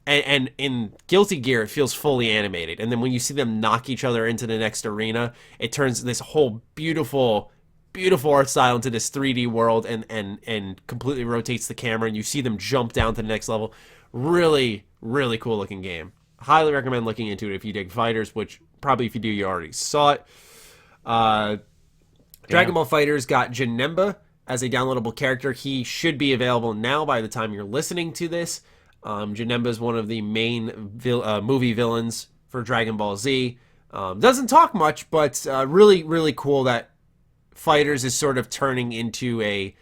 And in Guilty Gear, it feels fully animated. And then when you see them knock each other into the next arena, it turns this whole beautiful art style into this 3D world and completely rotates the camera. And you see them jump down to the next level. Really, really cool looking game. Highly recommend looking into it if you dig fighters, which probably if you do, you already saw it. Dragon Ball Fighters got Janemba as a downloadable character. He should be available now by the time you're listening to this. Janemba is one of the main movie villains for Dragon Ball Z. Doesn't talk much, but really, really cool that Fighters is sort of turning into a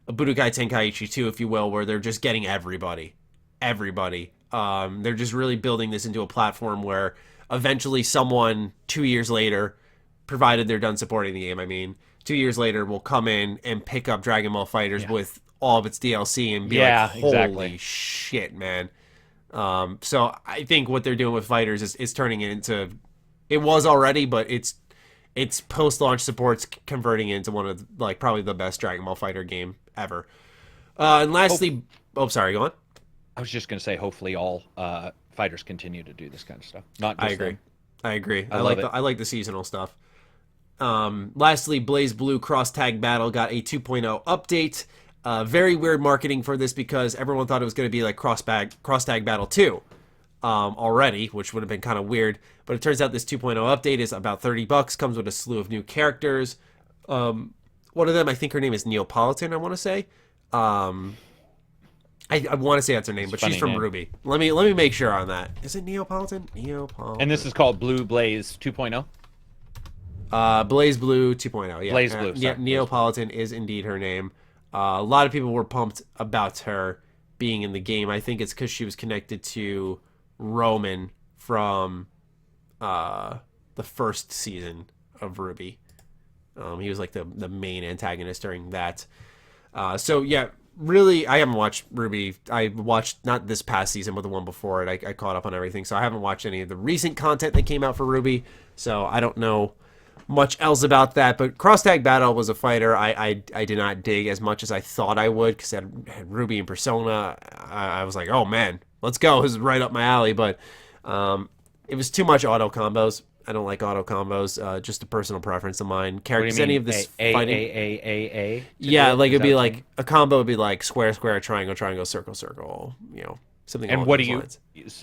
Budokai Tenkaichi 2, if you will, where they're just getting everybody. They're just really building this into a platform where eventually someone 2 years later, provided they're done supporting the game, I mean, 2 years later will come in and pick up Dragon Ball Fighters with all of its DLC and be like, holy shit, man. So I think what they're doing with Fighters is turning it into, it was already, but it's post-launch support's converting it into one of like probably the best Dragon Ball Fighter game ever. And lastly, sorry, go on. I was just going to say, hopefully all fighters continue to do this kind of stuff. Not just I agree. I like the seasonal stuff. Lastly, Blaze Blue Cross Tag Battle got a 2.0 update. Very weird marketing for this because everyone thought it was going to be like Cross Tag Battle 2 already, which would have been kind of weird. But it turns out this 2.0 update is about $30, comes with a slew of new characters. One of them, I think her name is Neapolitan, I want to say. I want to say that's her name, but she's from RWBY. Let me make sure on that. Is it Neapolitan? And this is called Blue Blaze 2.0? Blaze Blue 2.0, yeah. Blaze Blue, yeah, Neapolitan is indeed her name. A lot of people were pumped about her being in the game. I think it's because she was connected to Roman from the first season of RWBY. He was like the main antagonist during that. So yeah, really, I haven't watched RWBY. I watched not this past season, but the one before it. I caught up on everything, so I haven't watched any of the recent content that came out for RWBY. So I don't know much else about that. But Cross Tag Battle was a fighter I did not dig as much as I thought I would, because it had RWBY and Persona. I was like, oh man, let's go. This is right up my alley. But it was too much auto combos. I don't like auto combos. Just a personal preference of mine. Characters, any of this fighting. Yeah, like it'd be like a combo would be like square, square, triangle, triangle, circle, circle. You know, something. And what do you?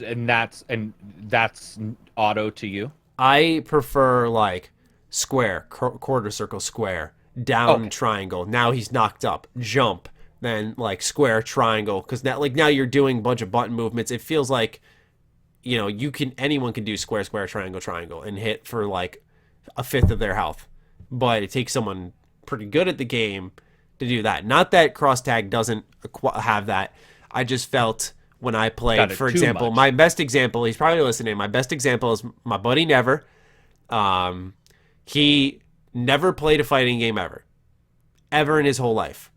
And that's auto to you. I prefer like square, quarter circle, square, down, triangle. Now he's knocked up. Jump, then like square, triangle. Because now you're doing a bunch of button movements. It feels like, you know, anyone can do square, square, triangle, triangle, and hit for like a fifth of their health. But it takes someone pretty good at the game to do that. Not that Cross Tag doesn't have that. I just felt when I played, for example, my best example, he's probably listening, my best example is my buddy Never. He never played a fighting game ever in his whole life.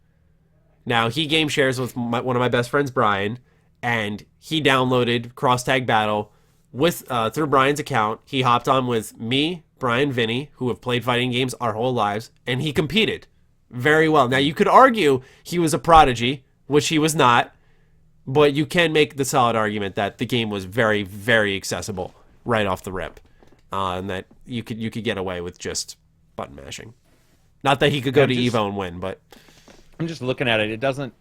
Now, he game shares with one of my best friends, Brian, and he downloaded Cross Tag Battle with through Brian's account. He hopped on with me, Brian, Vinny, who have played fighting games our whole lives, and he competed very well. Now, you could argue he was a prodigy, which he was not, but you can make the solid argument that the game was very, very accessible right off the rip, and that you could get away with just button mashing. Not that he could go to Evo and win, but I'm just looking at it. It doesn't.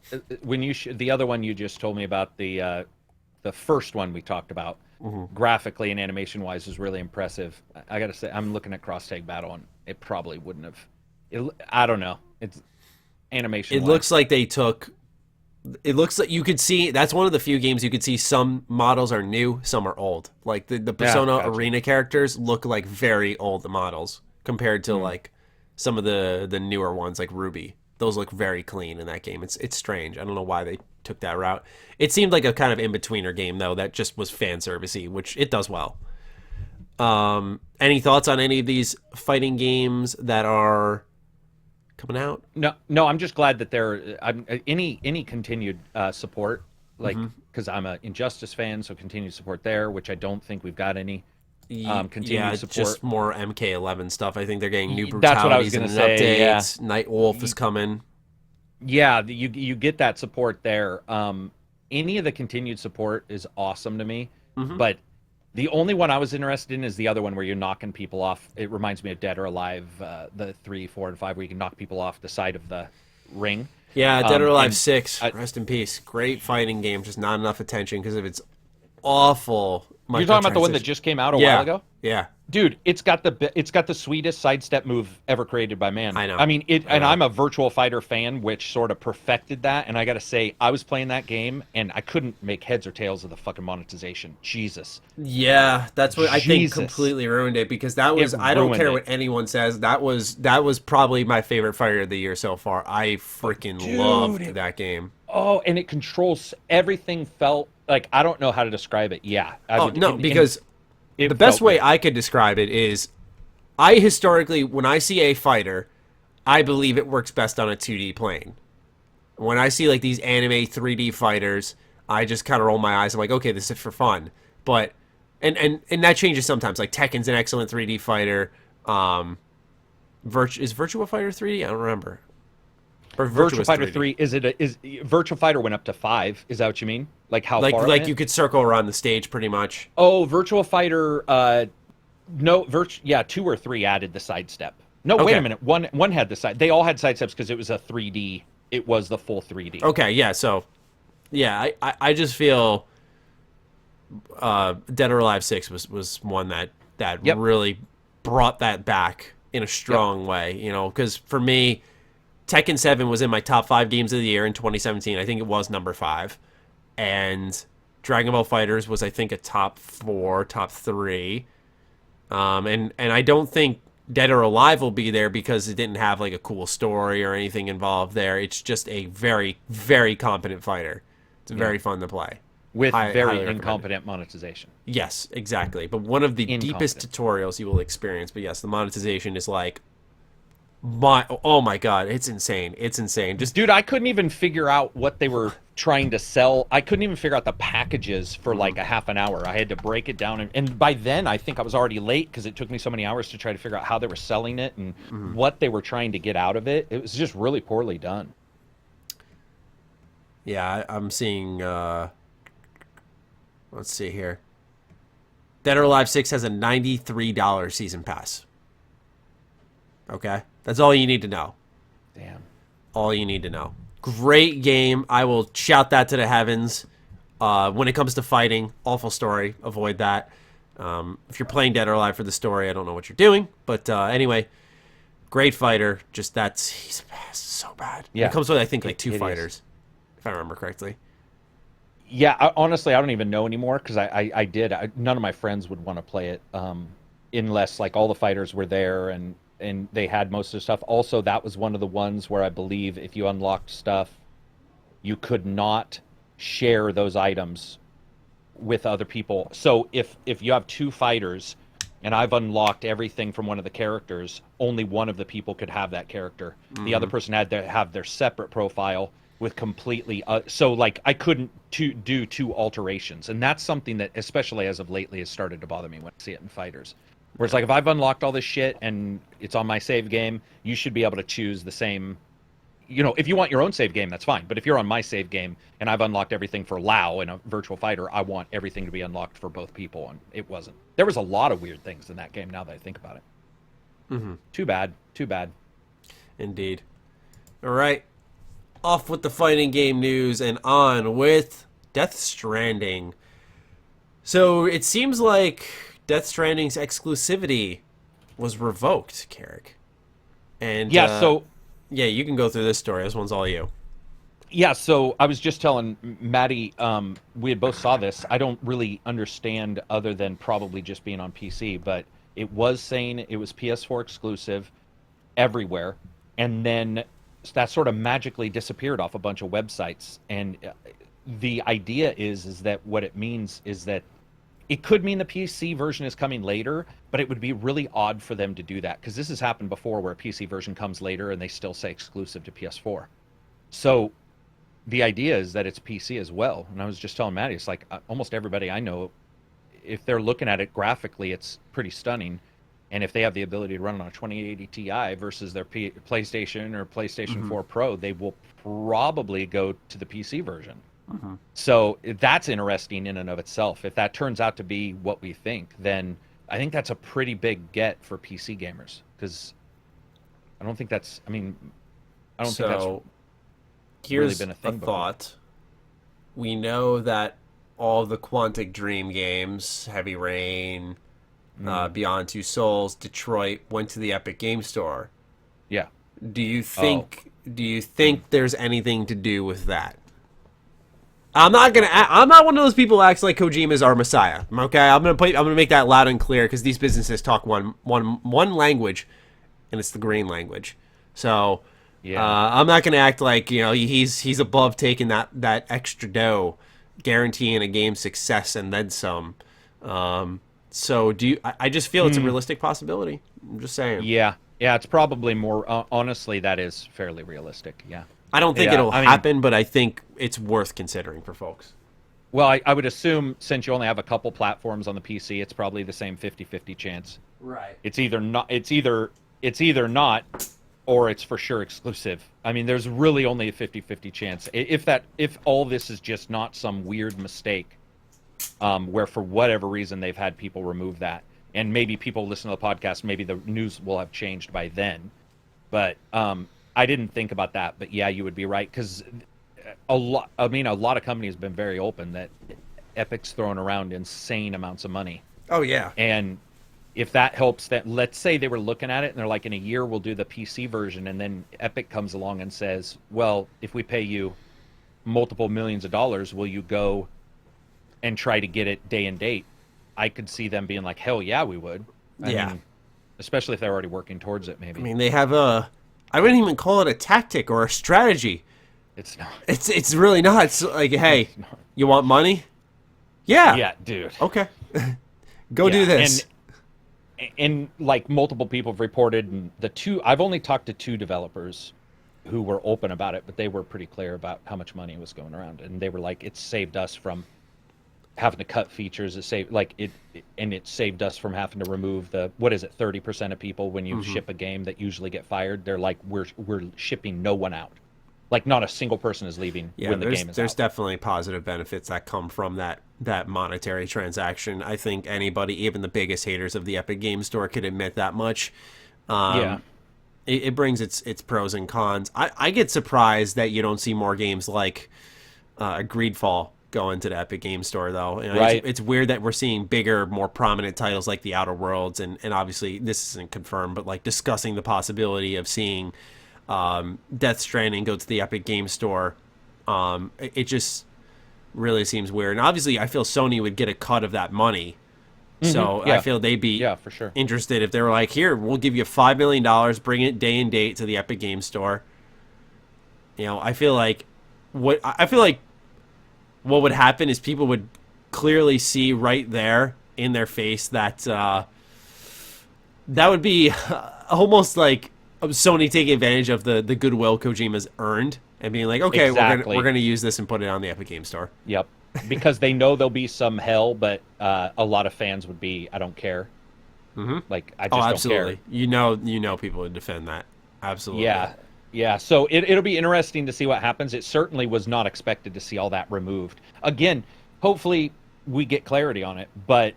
When you the other one you just told me about, the first one we talked about, graphically and animation wise is really impressive. I gotta say, I'm looking at Cross Tag Battle and it probably wouldn't have. I don't know. It's animation. It looks like they took. It looks like you could see, that's one of the few games you could see some models are new, some are old. Like the Persona Arena characters look like very old models compared to like some of the newer ones like RWBY. those look very clean in that game. It's strange. I don't know why they took that route. It seemed like a kind of in-betweener game, though, that just was fan servicey, which it does well. Any thoughts on any of these fighting games that are coming out? No, I'm just glad that any continued support, like, because I'm an Injustice fan, so continued support there, which I don't think we've got any. Continued support. Just more MK11 stuff. I think they're getting new That's what I was brutalities gonna and say, updates. yeah. Night Wolf is coming. Yeah, you get that support there. Any of the continued support is awesome to me, but the only one I was interested in is the other one where you're knocking people off. It reminds me of Dead or Alive, the 3, 4, and 5, where you can knock people off the side of the ring. Yeah, Dead or Alive 6. Rest in peace. Great fighting game, just not enough attention because of its awful. You're talking about the one that just came out a while ago? Yeah. Dude, it's got the sweetest sidestep move ever created by man. I know. I mean, and I'm a Virtual Fighter fan, which sort of perfected that. And I got to say, I was playing that game, and I couldn't make heads or tails of the fucking monetization. Jesus. Yeah, that's what I think completely ruined it because that was. I don't care what anyone says. That was probably my favorite fighter of the year so far. I freaking loved that game. Oh, and it controls everything. Felt like I don't know how to describe it. Yeah. Because the best way I could describe it is, I historically, when I see a fighter, I believe it works best on a 2D plane. When I see like these anime 3D fighters, I just kind of roll my eyes. I'm like, okay, this is for fun. But and that changes sometimes. Like Tekken's an excellent 3D fighter. Is Virtua Fighter 3D? I don't remember. Or Virtua Fighter 3D. 3 is Virtua Fighter went up to 5? Is that what you mean? Like how far? Like you could circle around the stage pretty much. Oh, Virtua Fighter. No, 2 or 3 added the sidestep. No, wait a minute. One had the side. They all had sidesteps because it was a 3D. It was the full 3D. Okay, yeah. So, yeah, I just feel Dead or Alive 6 was one that really brought that back in a strong way. You know, because for me, Tekken 7 was in my top 5 games of the year in 2017. I think it was number 5. And Dragon Ball FighterZ was, I think, a top 4, top 3. And I don't think Dead or Alive will be there because it didn't have like a cool story or anything involved there. It's just a very, very competent fighter. It's very fun to play. With very incompetent monetization. Yes, exactly. But one of the deepest tutorials you will experience. But yes, the monetization is like, oh my god, it's insane. It's insane. Dude, I couldn't even figure out what they were trying to sell. I couldn't even figure out the packages for like a half an hour. I had to break it down, and by then I think I was already late because it took me so many hours to try to figure out how they were selling it and what they were trying to get out of it. It was just really poorly done. Yeah, I'm seeing let's see here. Dead or Alive 6 has a $93 season pass. Okay? That's all you need to know. Damn. All you need to know. Great game. I will shout that to the heavens. When it comes to fighting, awful story. Avoid that. If you're playing Dead or Alive for the story, I don't know what you're doing. But anyway, great fighter. Just he's so bad. Yeah. It comes with, I think, like 2 fighters, if I remember correctly. Yeah, honestly, I don't even know anymore because none of my friends would want to play it unless like all the fighters were there and they had most of the stuff. Also, that was one of the ones where I believe if you unlocked stuff, you could not share those items with other people. So if you have 2 fighters and I've unlocked everything from one of the characters, only one of the people could have that character. The other person had to have their separate profile with completely... so, like, I couldn't do 2 alterations. And that's something that, especially as of lately, has started to bother me when I see it in fighters. Where it's like, if I've unlocked all this shit and it's on my save game, you should be able to choose the same... You know, if you want your own save game, that's fine. But if you're on my save game and I've unlocked everything for Lao in a virtual fighter, I want everything to be unlocked for both people. And it wasn't. There was a lot of weird things in that game now that I think about it. Too bad. Too bad. Indeed. All right. Off with the fighting game news and on with Death Stranding. So it seems like Death Stranding's exclusivity was revoked, Karak. And yeah, you can go through this story. This one's all you. Yeah, so I was just telling Maddie, we had both saw this. I don't really understand other than probably just being on PC, but it was saying it was PS4 exclusive everywhere. And then that sort of magically disappeared off a bunch of websites. And the idea is that what it means is that it could mean the PC version is coming later, but it would be really odd for them to do that, because this has happened before where a PC version comes later and they still say exclusive to PS4. So the idea is that it's PC as well. And I was just telling Matty, it's like almost everybody I know, if they're looking at it graphically, it's pretty stunning. And if they have the ability to run on a 2080 Ti versus their PlayStation or PlayStation 4 Pro, they will probably go to the PC version. So that's interesting in and of itself. If that turns out to be what we think, then I think that's a pretty big get for PC gamers, because I don't think that's, I don't think that's really been a thing before. Thought. We know that all the Quantic Dream games, Heavy Rain, Beyond Two Souls, Detroit, went to the Epic Game Store. Yeah. Do you think there's anything to do with that? I'm not one of those people who acts like Kojima's our messiah. Okay, I'm gonna make that loud and clear, because these businesses talk one language, and it's the green language. So I'm not gonna act like he's above taking that extra dough, guaranteeing a game's success and then some. So I just feel it's a realistic possibility. I'm just saying. Yeah, it's probably more. Honestly, that is fairly realistic. Yeah. I don't think it'll happen, but I think it's worth considering for folks. Well, I would assume, since you only have a couple platforms on the PC, it's probably the same 50-50 chance. Right. It's either not, or it's for sure exclusive. There's really only a 50-50 chance. If all this is just not some weird mistake, where for whatever reason they've had people remove that, and maybe people listen to the podcast, maybe the news will have changed by then. But I didn't think about that, but yeah, you would be right, because a lot of companies have been very open that Epic's throwing around insane amounts of money. Oh yeah. And if that helps, that, let's say they were looking at it and they're like, in a year we'll do the PC version, and then Epic comes along and says, well, if we pay you multiple millions of dollars, will you go and try to get it day and date? I could see them being like, hell yeah, we would. I mean, especially if they're already working towards it, maybe. They have I wouldn't even call it a tactic or a strategy. It's not. It's really not. It's like, hey, you want money? Yeah. Yeah, dude. Okay. Go do this. And like multiple people have reported, and I've only talked to 2 developers who were open about it, but they were pretty clear about how much money was going around, and they were like, it's saved us from having to cut features. It saved us from having to remove 30% of people when you ship a game that usually get fired. They're like, we're shipping no one out. Like, not a single person is leaving when the game is out. There's definitely positive benefits that come from that monetary transaction. I think anybody, even the biggest haters of the Epic Game Store, could admit that much. It brings its pros and cons. I get surprised that you don't see more games like Greedfall going to the Epic Game Store, though. Right. It's weird that we're seeing bigger, more prominent titles like The Outer Worlds, and obviously this isn't confirmed, but like discussing the possibility of seeing Death Stranding go to the Epic Game Store. It just really seems weird. And obviously I feel Sony would get a cut of that money. So I feel they'd be for sure interested if they were like, here, we'll give you $5 million, bring it day and date to the Epic Game Store. I feel like what would happen is people would clearly see right there in their face that that would be almost like Sony taking advantage of the goodwill Kojima's earned and being like, okay, exactly. we're gonna use this and put it on the Epic Game Store. Yep, because they know there'll be some hell, but a lot of fans would be, I don't care. Like, I just don't care. You know, people would defend that. Absolutely. Yeah, so it'll be interesting to see what happens. It certainly was not expected to see all that removed. Again, hopefully we get clarity on it, but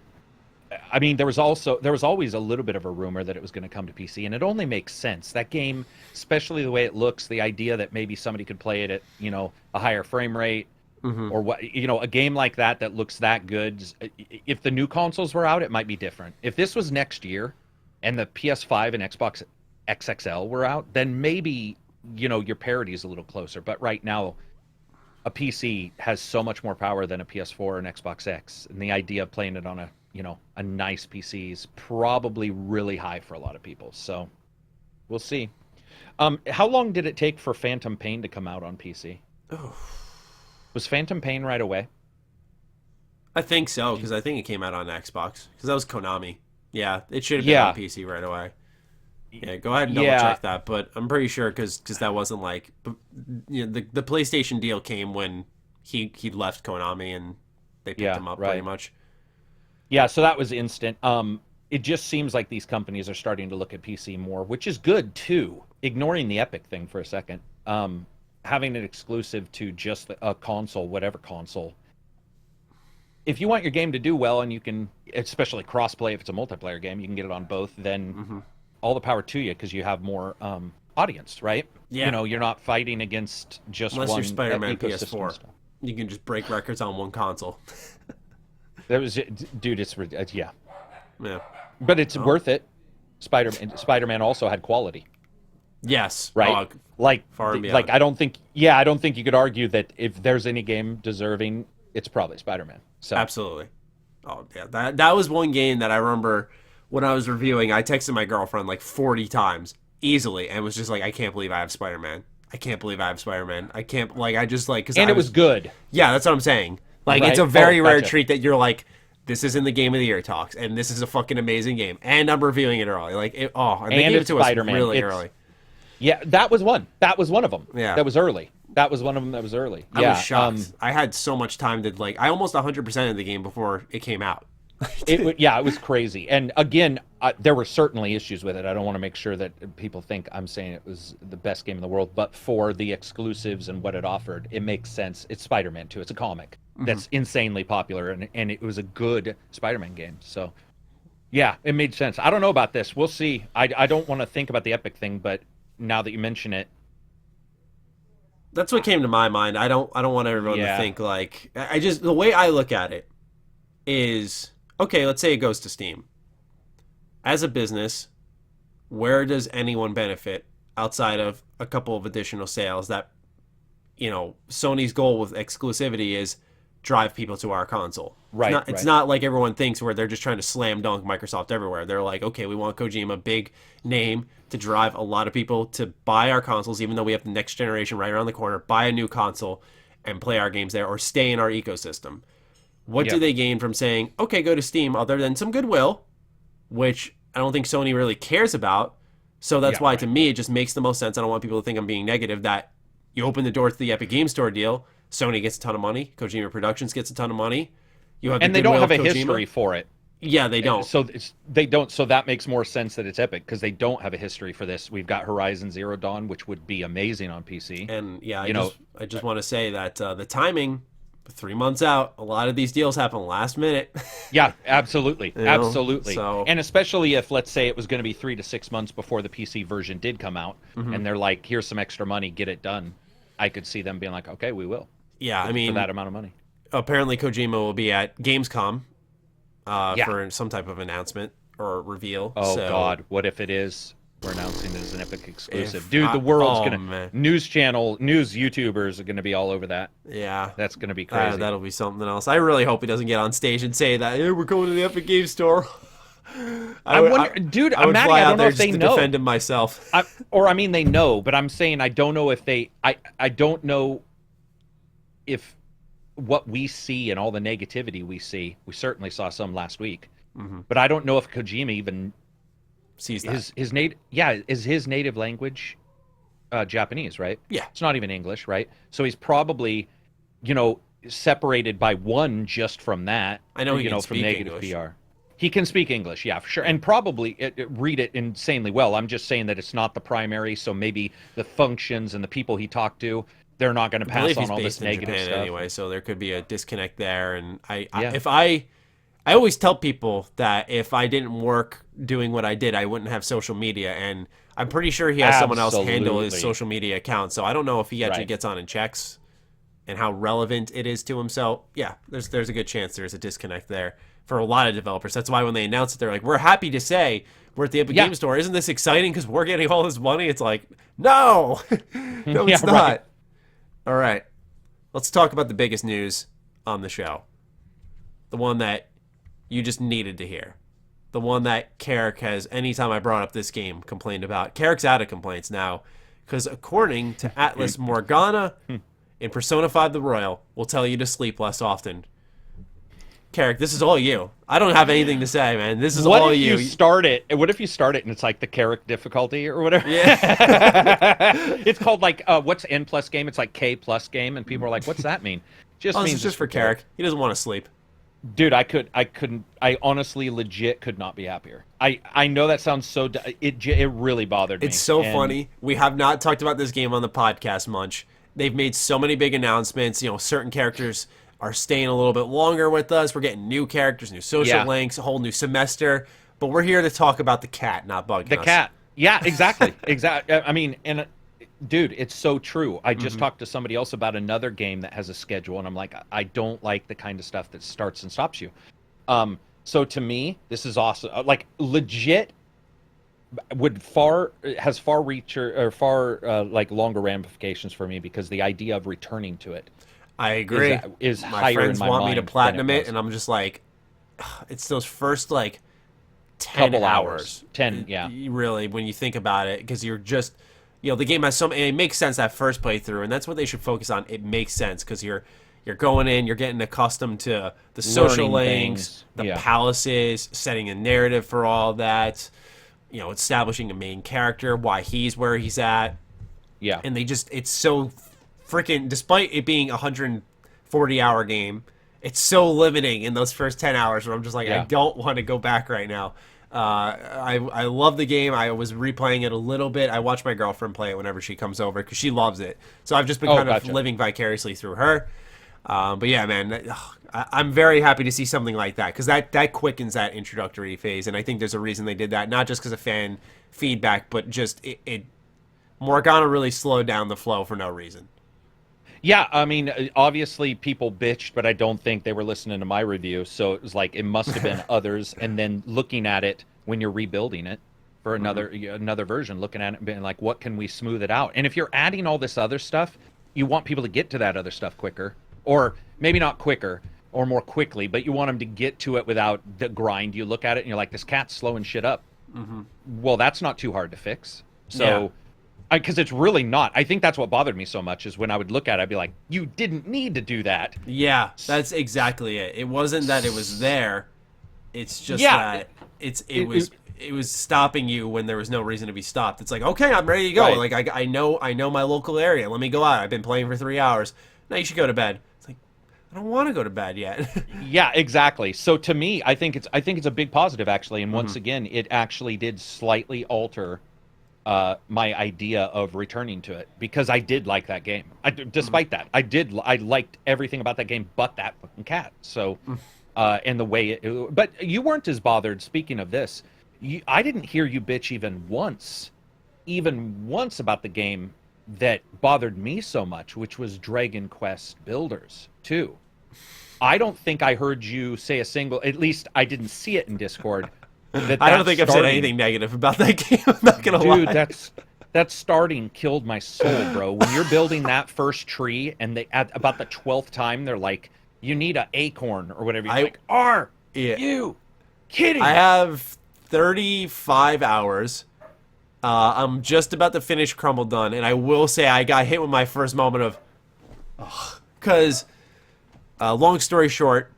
there was always a little bit of a rumor that it was going to come to PC, and it only makes sense. That game, especially the way it looks, the idea that maybe somebody could play it at, a higher frame rate, or what, a game like that looks that good. If the new consoles were out, it might be different. If this was next year and the PS5 and Xbox XXL were out, then maybe your parity is a little closer. But right now, a PC has so much more power than a PS4 and Xbox X, and the idea of playing it on a nice PC is probably really high for a lot of people. So we'll see. How long did it take for Phantom Pain to come out on PC? Oh, Was Phantom Pain right away? I think so, because I think it came out on Xbox. Because that was Konami. Yeah, it should have been on PC right away. Yeah, go ahead and double check that, but I'm pretty sure because that wasn't like, you know, the PlayStation deal came when he left Konami and they picked him up pretty much. Yeah, so that was instant. It just seems like these companies are starting to look at PC more, which is good too. Ignoring the Epic thing for a second, having it exclusive to just a console, whatever console. If you want your game to do well, and you can, especially crossplay if it's a multiplayer game, you can get it on both. Then all the power to you because you have more audience, right? Yeah. You know, you're not fighting against just unless one you're Spider-Man ecosystem PS4, stuff. you can just break records on one console. That was, dude. It's yeah, but it's worth it. Spider-Man also had quality. Yes, right. Like I don't think you could argue that if there's any game deserving, it's probably Spider-Man. So absolutely. Oh yeah, that was one game that I remember when I was reviewing. I texted my girlfriend like 40 times easily, and was just like, I can't believe I have Spider-Man. I can't believe I have Spider-Man. I can't like I just like and it was good. Yeah, that's what I'm saying. Like it's a very rare treat that you're like, this is in the Game of the Year talks, and this is a fucking amazing game, and I'm reviewing it early. Like and they gave it to us really early. Yeah, that was one. That was one of them. Yeah, that was early. That was one of them that was early. I was shocked. I had so much time to like. I almost 100% of the game before it came out. It was crazy. And again, there were certainly issues with it. I don't want to make sure that people think I'm saying it was the best game in the world. But for the exclusives and what it offered, it makes sense. It's Spider-Man 2. It's a comic that's insanely popular, and it was a good Spider-Man game. So, yeah, it made sense. I don't know about this. We'll see. I don't want to think about the Epic thing, but now that you mention it, that's what came to my mind. I don't want everyone to think like the way I look at it is, okay, let's say it goes to Steam. As a business, where does anyone benefit outside of a couple of additional sales that, you know, Sony's goal with exclusivity is drive people to our console. Right. It's not like everyone thinks where they're just trying to slam dunk Microsoft everywhere. They're like, okay, we want Kojima, big name, to drive a lot of people to buy our consoles, even though we have the next generation right around the corner, buy a new console and play our games there or stay in our ecosystem. What do they gain from saying, okay, go to Steam, other than some goodwill, which I don't think Sony really cares about. So that's why, to me, it just makes the most sense. I don't want people to think I'm being negative, that you open the door to the Epic Game Store deal, Sony gets a ton of money, Kojima Productions gets a ton of money. You have and they don't have a history for it. Yeah, they don't. So they don't. So that makes more sense that it's Epic, because they don't have a history for this. We've got Horizon Zero Dawn, which would be amazing on PC. And yeah, I just want to say that the timing, 3 months out, a lot of these deals happen last minute. Yeah, absolutely, absolutely. So, and especially if, let's say, it was going to be 3 to 6 months before the PC version did come out, and they're like, "Here's some extra money, get it done." I could see them being like, "Okay, we will." Yeah, I mean, for that amount of money. Apparently, Kojima will be at Gamescom for some type of announcement or reveal. Oh God, what if it is? We're announcing it as an Epic exclusive. Dude, the world's news YouTubers are gonna be all over that. Yeah. That's gonna be crazy. That'll be something else. I really hope he doesn't get on stage and say that, hey, we're going to the Epic Game Store. I wonder, dude, I'm mad. I don't know if they know. Defend him myself. They know, but I'm saying I don't know if they. I don't know if what we see and all the negativity we see. We certainly saw some last week, but I don't know if Kojima even sees that. Is his native language Japanese, right? Yeah. It's not even English, right? So he's probably, separated by one just from that. I know he can from speak negative English. PR. He can speak English, yeah, for sure. And probably read it insanely well. I'm just saying that it's not the primary, so maybe the functions and the people he talked to, they're not going to pass on all this negative stuff. Anyway, so there could be a disconnect there. And I always tell people that if I didn't work doing what I did, I wouldn't have social media. And I'm pretty sure he has someone else handle his social media account. So I don't know if he actually gets on and checks and how relevant it is to him. So yeah, there's a good chance there's a disconnect there for a lot of developers. That's why when they announce it, they're like, we're happy to say we're at the Epic Game Store. Isn't this exciting because we're getting all this money? It's like, no, no, it's not. Right. All right, let's talk about the biggest news on the show. The one that you just needed to hear. the one that Karak has, anytime I brought up this game, complained about. Karak's out of complaints now, because according to Atlas, Morgana in Persona 5 The Royal will tell you to sleep less often. Karak, this is all you. I don't have anything to say, man. This is all you. What if you start it and it's like the Karak difficulty or whatever? Yeah. It's called like, what's N plus game? It's like K plus game, and people are like, what's that mean? Just means it's just for Karak. He doesn't want to sleep. Dude, I honestly legit could not be happier. I know that sounds so, it really bothered me. It's so funny. We have not talked about this game on the podcast much. They've made so many big announcements. You know, certain characters are staying a little bit longer with us. We're getting new characters, new social links, a whole new semester. But we're here to talk about the cat, not Bug The cat. Yeah, exactly. Exactly. I mean, and dude, it's so true. I just talked to somebody else about another game that has a schedule, and I'm like, I don't like the kind of stuff that starts and stops you. So to me, this is awesome. Like, legit has far reach or far like longer ramifications for me, because the idea of returning to it, I agree, is my higher friends in my want mind me to platinum than it, and I'm just like, it's those first like 10 couple hours. 10, yeah. Really, when you think about it, because you're just, you know, the game has and it makes sense that first playthrough, and that's what they should focus on. It makes sense because you're going in, you're getting accustomed to the social links, the palaces, setting a narrative for all that, you know, establishing a main character, why he's where he's at. Yeah. And it's so freaking, despite it being a 140-hour game, it's so limiting in those first 10 hours where I'm just like, I don't want to go back right now. I love the game. I was replaying it a little bit. I watch my girlfriend play it whenever she comes over because she loves it. So I've just been kind of living vicariously through her. But yeah, man, I'm very happy to see something like that, because that quickens that introductory phase, and I think there's a reason they did that, not just because of fan feedback, but just it Morgana really slowed down the flow for no reason. Yeah, I mean, obviously people bitched, but I don't think they were listening to my review, so it was like, it must have been others, and then looking at it when you're rebuilding it for another version, looking at it and being like, what can we smooth it out? And if you're adding all this other stuff, you want people to get to that other stuff quicker, or maybe not quicker, or more quickly, but you want them to get to it without the grind. You look at it and you're like, this cat's slowing shit up. Well, that's not too hard to fix. So, because it's really not. I think that's what bothered me so much, is when I would look at it, I'd be like, you didn't need to do that. Yeah, that's exactly it. It wasn't that it was there. It's just that it was stopping you when there was no reason to be stopped. It's like, okay, I'm ready to go. Right. Like, I know my local area. Let me go out. I've been playing for 3 hours. Now you should go to bed. It's like, I don't want to go to bed yet. Yeah, exactly. So to me, I think it's a big positive, actually. And once again, it actually did slightly alter my idea of returning to it, because I did like that game. Despite that, I liked everything about that game but that fucking cat. So, and the way but you weren't as bothered. Speaking of this, I didn't hear you bitch even once about the game that bothered me so much, which was Dragon Quest Builders 2. I don't think I heard you say a single, at least I didn't see it in Discord. I don't think I've said anything negative about that game. I'm not gonna lie. Dude, that starting killed my soul, bro. When you're building that first tree, and they at about the 12th time, they're like, you need an acorn or whatever. You're like, are you kidding? I have 35 hours. I'm just about to finish Crumble Done, and I will say I got hit with my first moment of, because, long story short,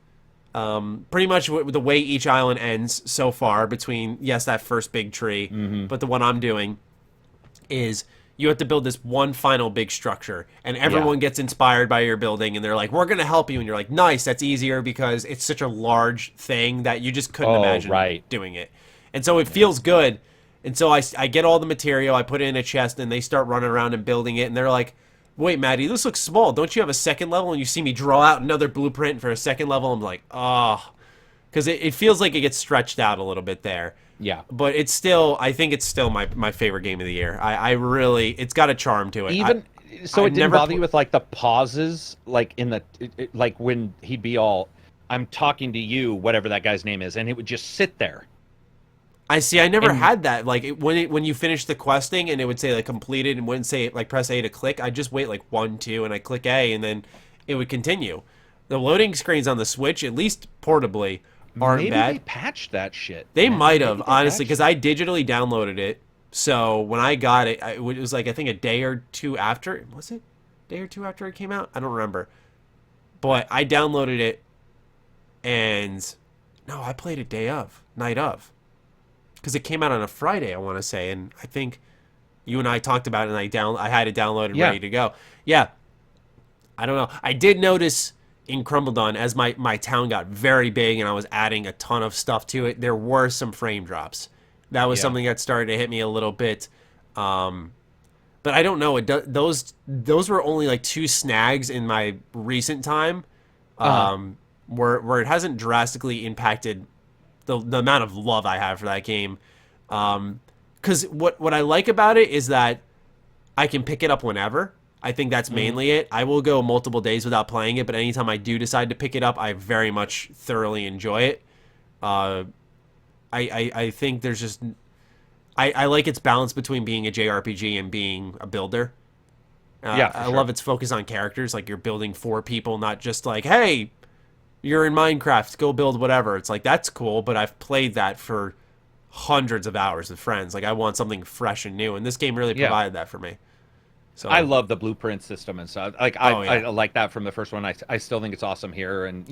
pretty much the way each island ends so far, between, yes, that first big tree, but the one I'm doing is you have to build this one final big structure, and everyone gets inspired by your building, and they're like, we're going to help you, and you're like, nice, that's easier, because it's such a large thing that you just couldn't imagine doing it. And so it feels good. And so I get all the material, I put it in a chest, and they start running around and building it, and they're like, wait, Maddie, this looks small. Don't you have a second level? And you see me draw out another blueprint for a second level. I'm like, because it feels like it gets stretched out a little bit there. Yeah. But it's still, I think it's still my favorite game of the year. I really, it's got a charm to it. So it didn't bother you with, like, the pauses, like, in the, like, when he'd be all, I'm talking to you, whatever that guy's name is, and it would just sit there. I see. I never had that. Like, when you finish the questing and it would say, like, completed, and wouldn't say, like, press A to click, I'd just wait, like, 1, 2, and I click A, and then it would continue. The loading screens on the Switch, at least portably, aren't Maybe bad. they patched that shit. They man. might Maybe have, they honestly, patched because I digitally downloaded it. So when I got it, it was like, I think a day or two after. Was it? Day or two after it came out? I don't remember. But I downloaded it, and no, I played it night of. Because it came out on a Friday, I want to say. And I think you and I talked about it, and I had it downloaded, ready to go. Yeah. I don't know. I did notice in Crumbledon, as my town got very big and I was adding a ton of stuff to it, there were some frame drops. That was something that started to hit me a little bit. But I don't know. Those were only like 2 snags in my recent time, where it hasn't drastically impacted the amount of love I have for that game. Because what I like about it is that I can pick it up whenever. I think that's mainly it. I will go multiple days without playing it, but anytime I do decide to pick it up, I very much thoroughly enjoy it. I think there's just... I like its balance between being a JRPG and being a builder. I love its focus on characters. Like, you're building for people, not just like, hey, you're in Minecraft, go build whatever. It's like, that's cool, but I've played that for hundreds of hours with friends. Like, I want something fresh and new, and this game really provided that for me. So I love the blueprint system and stuff. Like I like that from the first one. I still think it's awesome here, and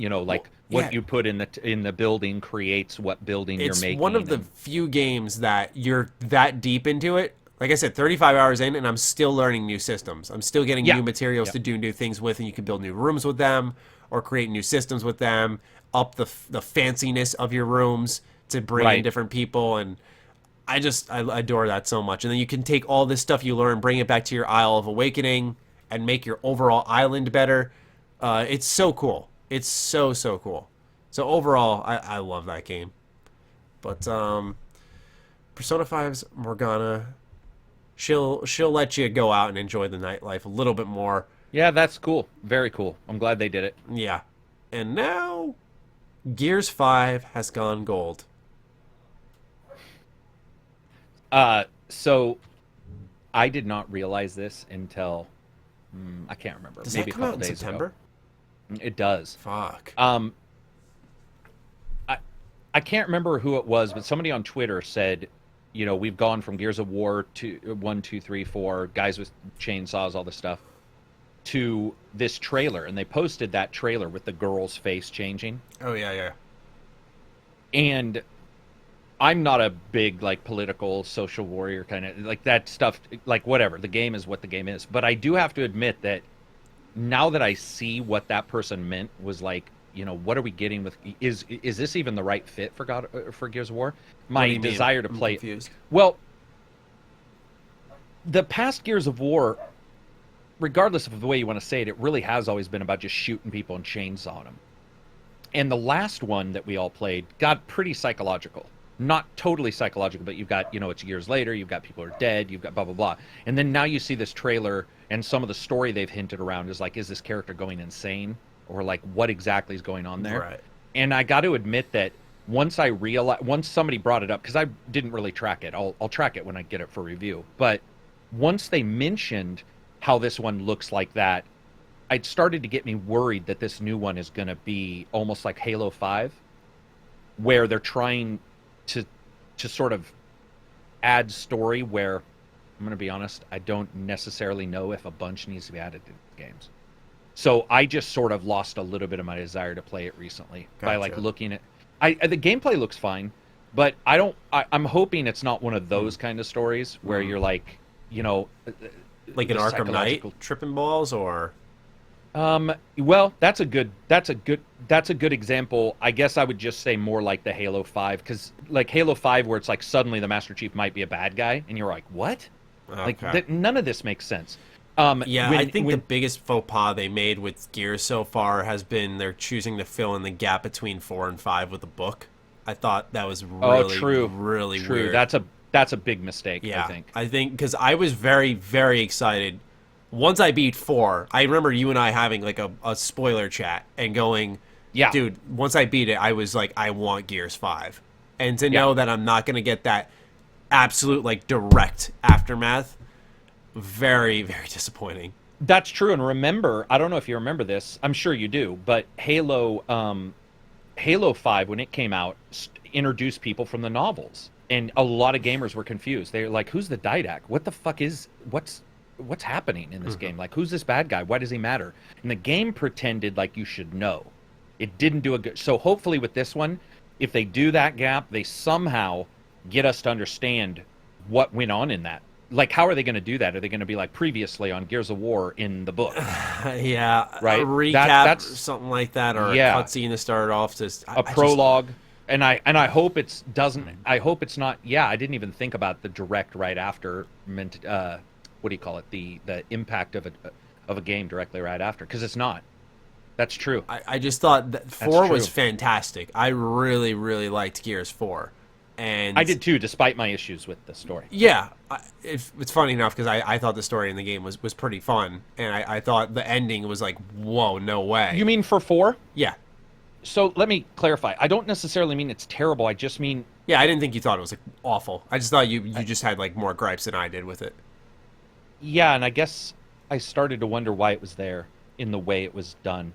what you put in the building creates what building you're making. It's one of the few games that you're that deep into it. Like I said, 35 hours in, and I'm still learning new systems. I'm still getting new materials to do new things with, and you can build new rooms with them or create new systems with them, up the fanciness of your rooms to bring in different people, and I adore that so much. And then you can take all this stuff you learn, bring it back to your Isle of Awakening, and make your overall island better. It's so cool. It's so cool. So overall, I love that game. But Persona 5's Morgana, she'll let you go out and enjoy the nightlife a little bit more. Yeah, that's cool. Very cool. I'm glad they did it. Yeah. And now Gears 5 has gone gold. So I did not realize this until I can't remember. Does maybe that come a out couple in days September? Ago. It does. Fuck. I can't remember who it was, but somebody on Twitter said, we've gone from Gears of War to 1, 2, 3, 4, guys with chainsaws, all this stuff, to this trailer, and they posted that trailer with the girl's face changing. Oh yeah. And I'm not a big political social warrior kind of that stuff, whatever. The game is what the game is. But I do have to admit that now that I see what that person meant was what are we getting with is this even the right fit for Gears of War? My desire to play confused. Well, the past Gears of War, regardless of the way you want to say it, it really has always been about just shooting people and chainsawing them. And the last one that we all played got pretty psychological. Not totally psychological, but you've got, it's years later, you've got people who are dead, you've got blah, blah, blah. And then now you see this trailer, and some of the story they've hinted around is is this character going insane? Or what exactly is going on there? Right. And I got to admit that once somebody brought it up, because I didn't really track it, I'll track it when I get it for review. But once they mentioned how this one looks like that, it started to get me worried that this new one is going to be almost like Halo 5, where they're trying to sort of add story where, I'm going to be honest, I don't necessarily know if a bunch needs to be added to the games. So I just sort of lost a little bit of my desire to play it recently by looking at... the gameplay looks fine, but I'm hoping it's not one of those kind of stories where you're like an Arkham Knight tripping balls, or... Well, that's a good example. I guess I would just say more like the Halo 5, because Halo 5, where it's suddenly the Master Chief might be a bad guy, and you're like, what? Okay. None of this makes sense. I think the biggest faux pas they made with Gears so far has been they're choosing to fill in the gap between 4 and 5 with a book. I thought that was really weird. That's a big mistake. Yeah, I think because I was very, very excited. Once I beat 4, I remember you and I having a spoiler chat and going, dude, once I beat it, I was like, I want Gears 5. And to know that I'm not going to get that absolute direct aftermath, very, very disappointing. That's true. And remember, I don't know if you remember this, I'm sure you do, but Halo Halo 5, when it came out, introduced people from the novels. And a lot of gamers were confused. They're like, who's the Didac? What the fuck is... What's happening in this game? Like, who's this bad guy? Why does he matter? And the game pretended like you should know. It didn't do a good... So hopefully with this one, if they do that gap, they somehow get us to understand what went on in that. Like, how are they going to do that? Are they going to be like previously on Gears of War in the book? Yeah. Right? A recap or something like that, or a cutscene to start off. A prologue. And I hope it doesn't... I hope it's not... Yeah, I didn't even think about the direct right after... what do you call it? The impact of a game directly right after. Because it's not. That's true. I just thought that 4 was fantastic. I really, really liked Gears 4. And I did too, despite my issues with the story. Yeah. It's funny enough because I thought the story in the game was pretty fun. And I thought the ending was like, whoa, no way. You mean for 4? Yeah. So let me clarify. I don't necessarily mean it's terrible. I just mean... Yeah, I didn't think you thought it was like awful. I just thought you just had like more gripes than I did with it. Yeah, and I guess I started to wonder why it was there in the way it was done.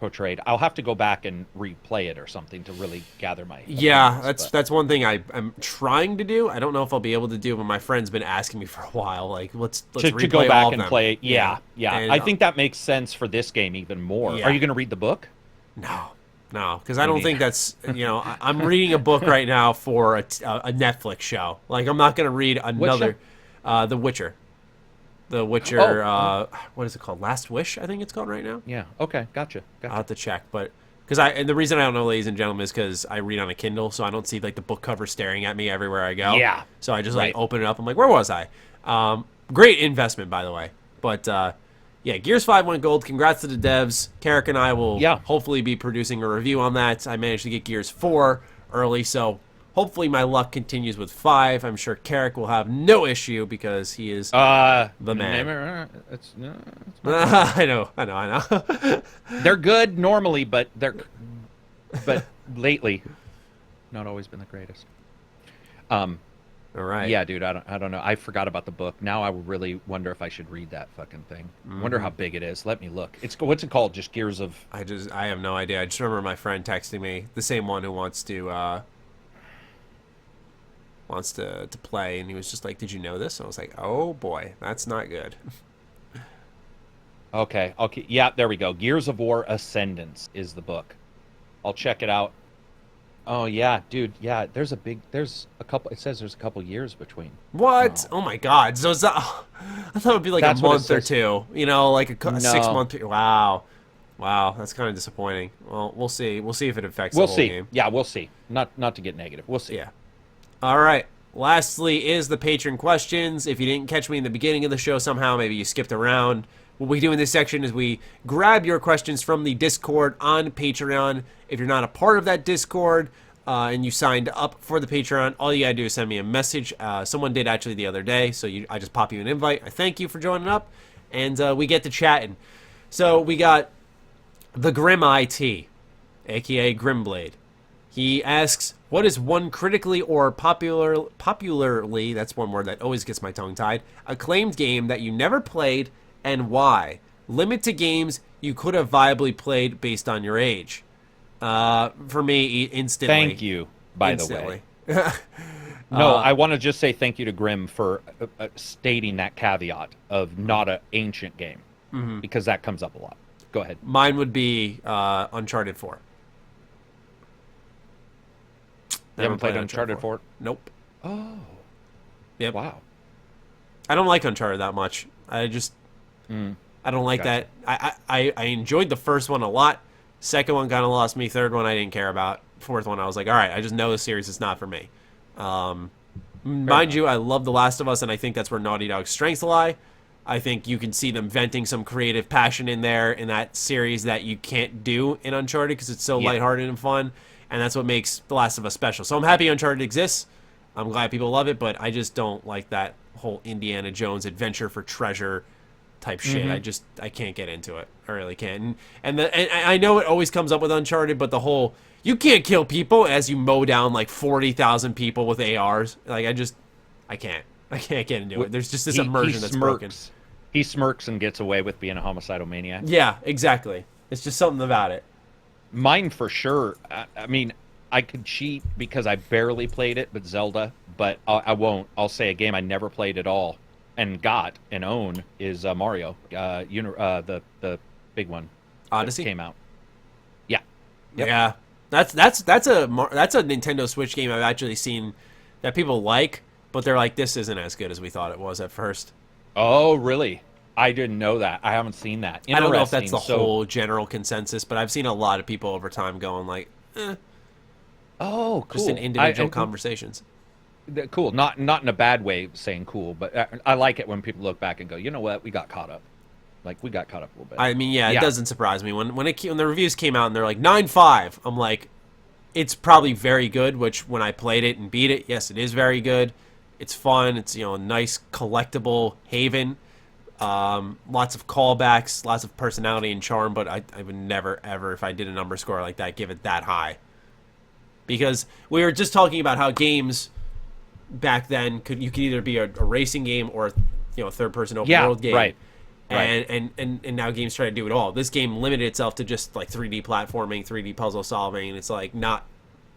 Portrayed. I'll have to go back and replay it or something to really gather my opinions, that's one thing I'm trying to do. I don't know if I'll be able to do, but my friend's been asking me for a while, like let's to replay go back all and of them. play it. Yeah. And, I think that makes sense for this game even more. Yeah. Are you going to read the book? No, because I don't think that's I'm reading a book right now for a Netflix show. Like I'm not going to read another The Witcher. The Witcher, what is it called? Last Wish, I think it's called right now. Yeah. Okay. Gotcha. I'll have to check, but and the reason I don't know, ladies and gentlemen, is because I read on a Kindle, so I don't see like the book cover staring at me everywhere I go. Yeah. So I just like open it up. I'm like, where was I? Great investment, by the way. But yeah, Gears 5 went gold. Congrats to the devs. Karak and I will hopefully be producing a review on that. I managed to get Gears 4 early, so hopefully my luck continues with 5. I'm sure Karak will have no issue because he is the man. I know. They're good normally, but lately, not always been the greatest. All right. Yeah, dude. I don't know. I forgot about the book. Now I really wonder if I should read that fucking thing. Wonder how big it is. Let me look. What's it called? Just Gears of... I have no idea. I just remember my friend texting me, the same one who wants to play, and he was just like, "Did you know this?" I was like, "Oh boy, that's not good." Okay. Yeah, there we go. Gears of War Ascendance is the book. I'll check it out. Oh yeah, dude. Yeah, there's a couple. It says there's a couple years between. What? Oh my God. So I thought it would be like a month or two. Like a 6 month. Wow. That's kind of disappointing. Well, we'll see. We'll see if it affects the whole game. Yeah, we'll see. Not to get negative. We'll see. Yeah. All right. Lastly is the patron questions. If you didn't catch me in the beginning of the show somehow, maybe you skipped around. What we do in this section is we grab your questions from the Discord on Patreon. If you're not a part of that Discord and you signed up for the Patreon, all you gotta do is send me a message. Someone did actually the other day, so I just pop you an invite. I thank you for joining up, and we get to chatting. So we got the Grim IT, aka Grimblade. He asks, what is one critically or popularly, that's one word that always gets my tongue tied, acclaimed game that you never played and why? Limit to games you could have viably played based on your age. For me, instantly. Thank you, by the way. No, I want to just say thank you to Grim for stating that caveat of not an ancient game, because that comes up a lot. Go ahead. Mine would be Uncharted 4. You haven't played Uncharted 4? Nope. Oh. Yep. Wow. I don't like Uncharted that much. I just... I don't like that. I enjoyed the first one a lot. Second one kind of lost me. Third one I didn't care about. Fourth one I was like, all right, I just know the series is not for me. Mind you, I love The Last of Us, and I think that's where Naughty Dog's strengths lie. I think you can see them venting some creative passion in there in that series that you can't do in Uncharted because it's so lighthearted and fun. And that's what makes The Last of Us special. So I'm happy Uncharted exists. I'm glad people love it, but I just don't like that whole Indiana Jones adventure for treasure type shit. I can't get into it. I really can't. And I know it always comes up with Uncharted, but the whole, you can't kill people as you mow down like 40,000 people with ARs. Like, I can't get into it. There's just this immersion that's broken. He smirks and gets away with being a homicidal maniac. Yeah, exactly. It's just something about it. Mine for sure. I mean, I could cheat because I barely played it, but Zelda. But I won't. I'll say a game I never played at all and got and own is Mario. The big one. Odyssey came out. Yeah. Yep. Yeah. That's a Nintendo Switch game I've actually seen that people like, but they're like, this isn't as good as we thought it was at first. Oh, really? I didn't know that. I haven't seen that. I don't know if that's the whole general consensus, but I've seen a lot of people over time going like, oh, cool. Just in individual conversations. Cool. Not in a bad way saying cool, but I like it when people look back and go, you know what? We got caught up. Like, we got caught up a little bit. I mean, yeah, it doesn't surprise me. When the reviews came out and they're like 9.5, I'm like, it's probably very good, which when I played it and beat it, yes, it is very good. It's fun. It's, a nice collectible haven. Lots of callbacks, lots of personality and charm, but I would never, ever, if I did a number score like that, give it that high. Because we were just talking about how games back then you could either be a racing game or a third-person open-world game. Right. And now games try to do it all. This game limited itself to just like 3D platforming, 3D puzzle solving, and it's like not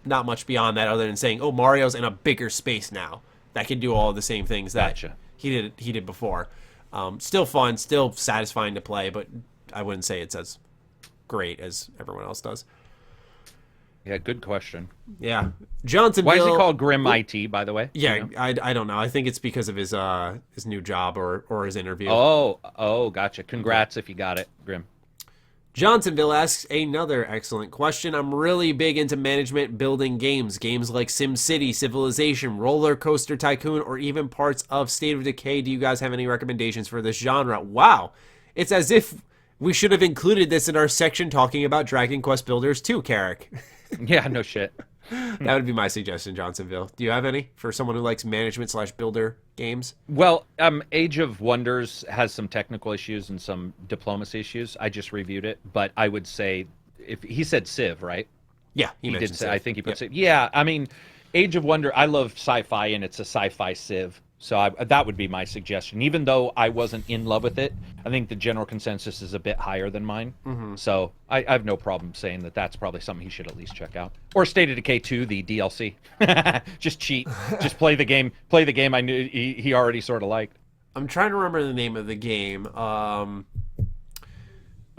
much beyond that other than saying, oh, Mario's in a bigger space now that can do all of the same things that he did before. Still fun, still satisfying to play, but I wouldn't say it's as great as everyone else does. Yeah, good question. Yeah, Johnsonville. Why is he called Grim IT, by the way? Yeah, I don't know. I think it's because of his new job or his interview. Oh, gotcha. Congrats if you got it, Grim. Johnsonville asks another excellent question. I'm really big into management building games like SimCity, Civilization, Roller Coaster Tycoon, or even parts of State of Decay. Do you guys have any recommendations for this genre? Wow, it's as if we should have included this in our section talking about Dragon Quest Builders too, Karak. Yeah, no shit. That would be my suggestion, Johnsonville. Do you have any for someone who likes management/builder games? Well, Age of Wonders has some technical issues and some diplomacy issues. I just reviewed it, but I would say if he said Civ, right? Yeah, he did. Civ. I think he put Civ. Yeah, I mean, Age of Wonder. I love sci-fi, and it's a sci-fi Civ. So that would be my suggestion. Even though I wasn't in love with it, I think the general consensus is a bit higher than mine. Mm-hmm. So I have no problem saying that that's probably something he should at least check out. Or State of Decay 2, the DLC. Just cheat. Just play the game. Play the game I knew he already sort of liked. I'm trying to remember the name of the game. I'm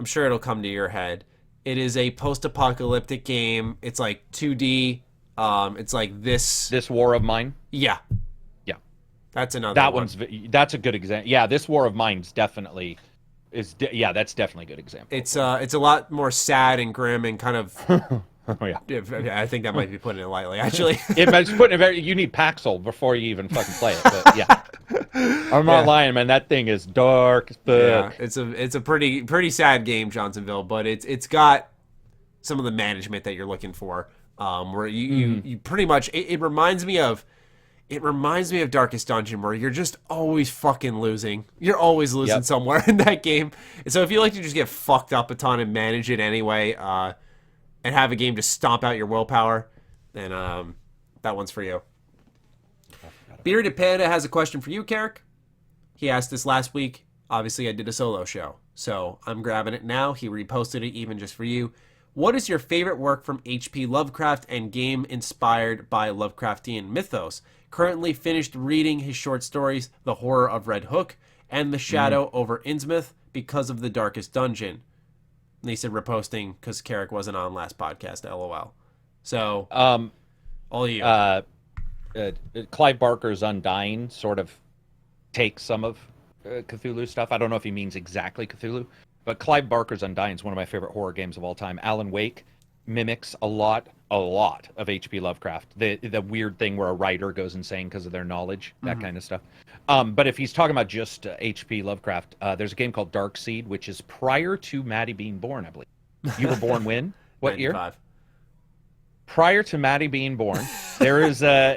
sure it'll come to your head. It is a post-apocalyptic game. It's like 2D. It's like this. This War of Mine? Yeah. That's another one. That's a good example. Yeah, this War of Mine's definitely that's definitely a good example. It's a lot more sad and grim and kind of. Oh yeah. I think that might be putting it lightly, actually. It's putting it you need Paxil before you even fucking play it. But yeah, I'm not lying, man. That thing is dark as fuck. Yeah, it's a pretty sad game, Johnsonville, but it's got some of the management that you're looking for. Where you pretty much it reminds me of. It reminds me of Darkest Dungeon, where you're just always fucking losing. You're always losing somewhere in that game. And so if you like to just get fucked up a ton and manage it anyway, and have a game to stomp out your willpower, then that one's for you. Bearded Panda has a question for you, Karak. He asked this last week. Obviously, I did a solo show, so I'm grabbing it now. He reposted it even just for you. What is your favorite work from H.P. Lovecraft and game inspired by Lovecraftian mythos? Currently finished reading his short stories, The Horror of Red Hook and The Shadow over Innsmouth because of The Darkest Dungeon. And he said reposting because Karak wasn't on last podcast, LOL. So, all you. Clive Barker's Undying sort of takes some of Cthulhu stuff. I don't know if he means exactly Cthulhu, but Clive Barker's Undying is one of my favorite horror games of all time. Alan Wake mimics a lot of H.P. Lovecraft. The weird thing where a writer goes insane because of their knowledge, that kind of stuff. But if he's talking about just H.P. Lovecraft, there's a game called Darkseed, which is prior to Maddie being born, I believe. You were born when? What 95. year? Prior to Maddie being born, there is a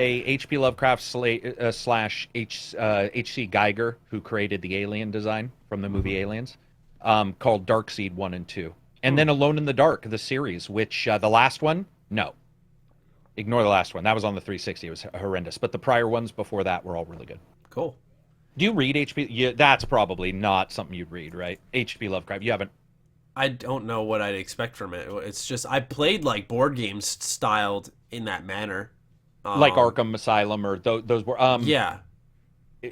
H.P. Lovecraft slash H.C. Geiger, who created the alien design from the movie Aliens, called Darkseed 1 and 2. And then Alone in the Dark, the series, which the last one, no. Ignore the last one. That was on the 360. It was horrendous. But the prior ones before that were all really good. Cool. Do you read H.P.? Yeah, that's probably not something you'd read, right? H.P. Lovecraft. You haven't. I don't know what I'd expect from it. It's just I played like board games styled in that manner, Like Arkham Asylum or those were. Yeah,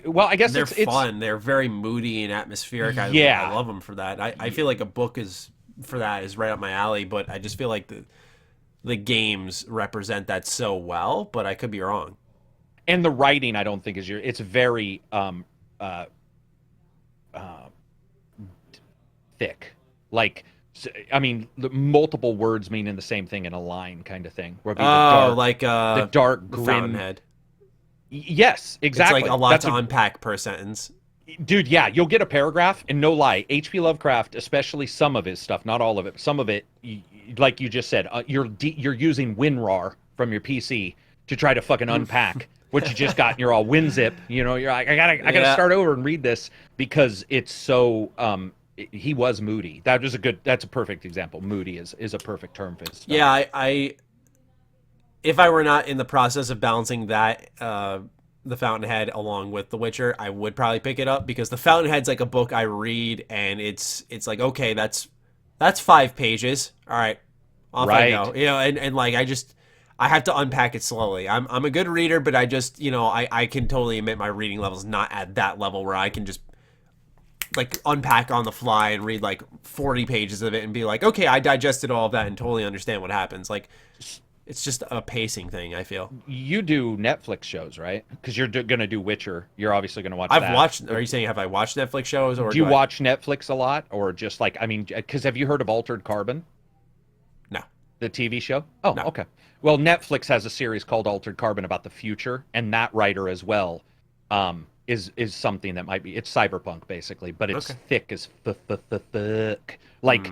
Well, I guess they're it's fun. They're very moody and atmospheric. Yeah. I love them for that. I feel like a book is right up my alley, but I just feel like the games represent that so well. But I could be wrong. And the writing, I don't think is it's very thick. Like, I mean, the multiple words meaning the same thing in a line, kind of thing. Where it'd be the dark grim Fountainhead. Yes, exactly. It's like a lot to unpack per sentence. Dude, yeah, you'll get a paragraph, and no lie, H.P. Lovecraft, especially some of his stuff, not all of it, some of it, like you just said, you're using WinRAR from your PC to try to fucking unpack what you just got, and you're all WinZip. You know, you're like, I gotta start over and read this because it's so. He was moody. That's a perfect example. Moody is a perfect term for his stuff. Yeah, I if I were not in the process of balancing that the Fountainhead along with The Witcher, I would probably pick it up because The Fountainhead's like a book I read and it's like, okay, that's 5 pages. All right. Off I go. You know, and like I have to unpack it slowly. I'm a good reader, but I just, you know, I can totally admit my reading level's not at that level where I can just like unpack on the fly and read like 40 pages of it and be like, okay, I digested all of that and totally understand what happens. Like, it's just a pacing thing, I feel. You do Netflix shows, right? Because you're going to do Witcher. You're obviously going to watch I've watched, are you saying have I watched Netflix shows? Or do you watch Netflix a lot? Or just like, I mean, because have you heard of Altered Carbon? No. The TV show? Oh, no. Okay. Well, Netflix has a series called Altered Carbon about the future, and that writer as well is something that might be, it's cyberpunk basically, but it's thick as fuck. Like,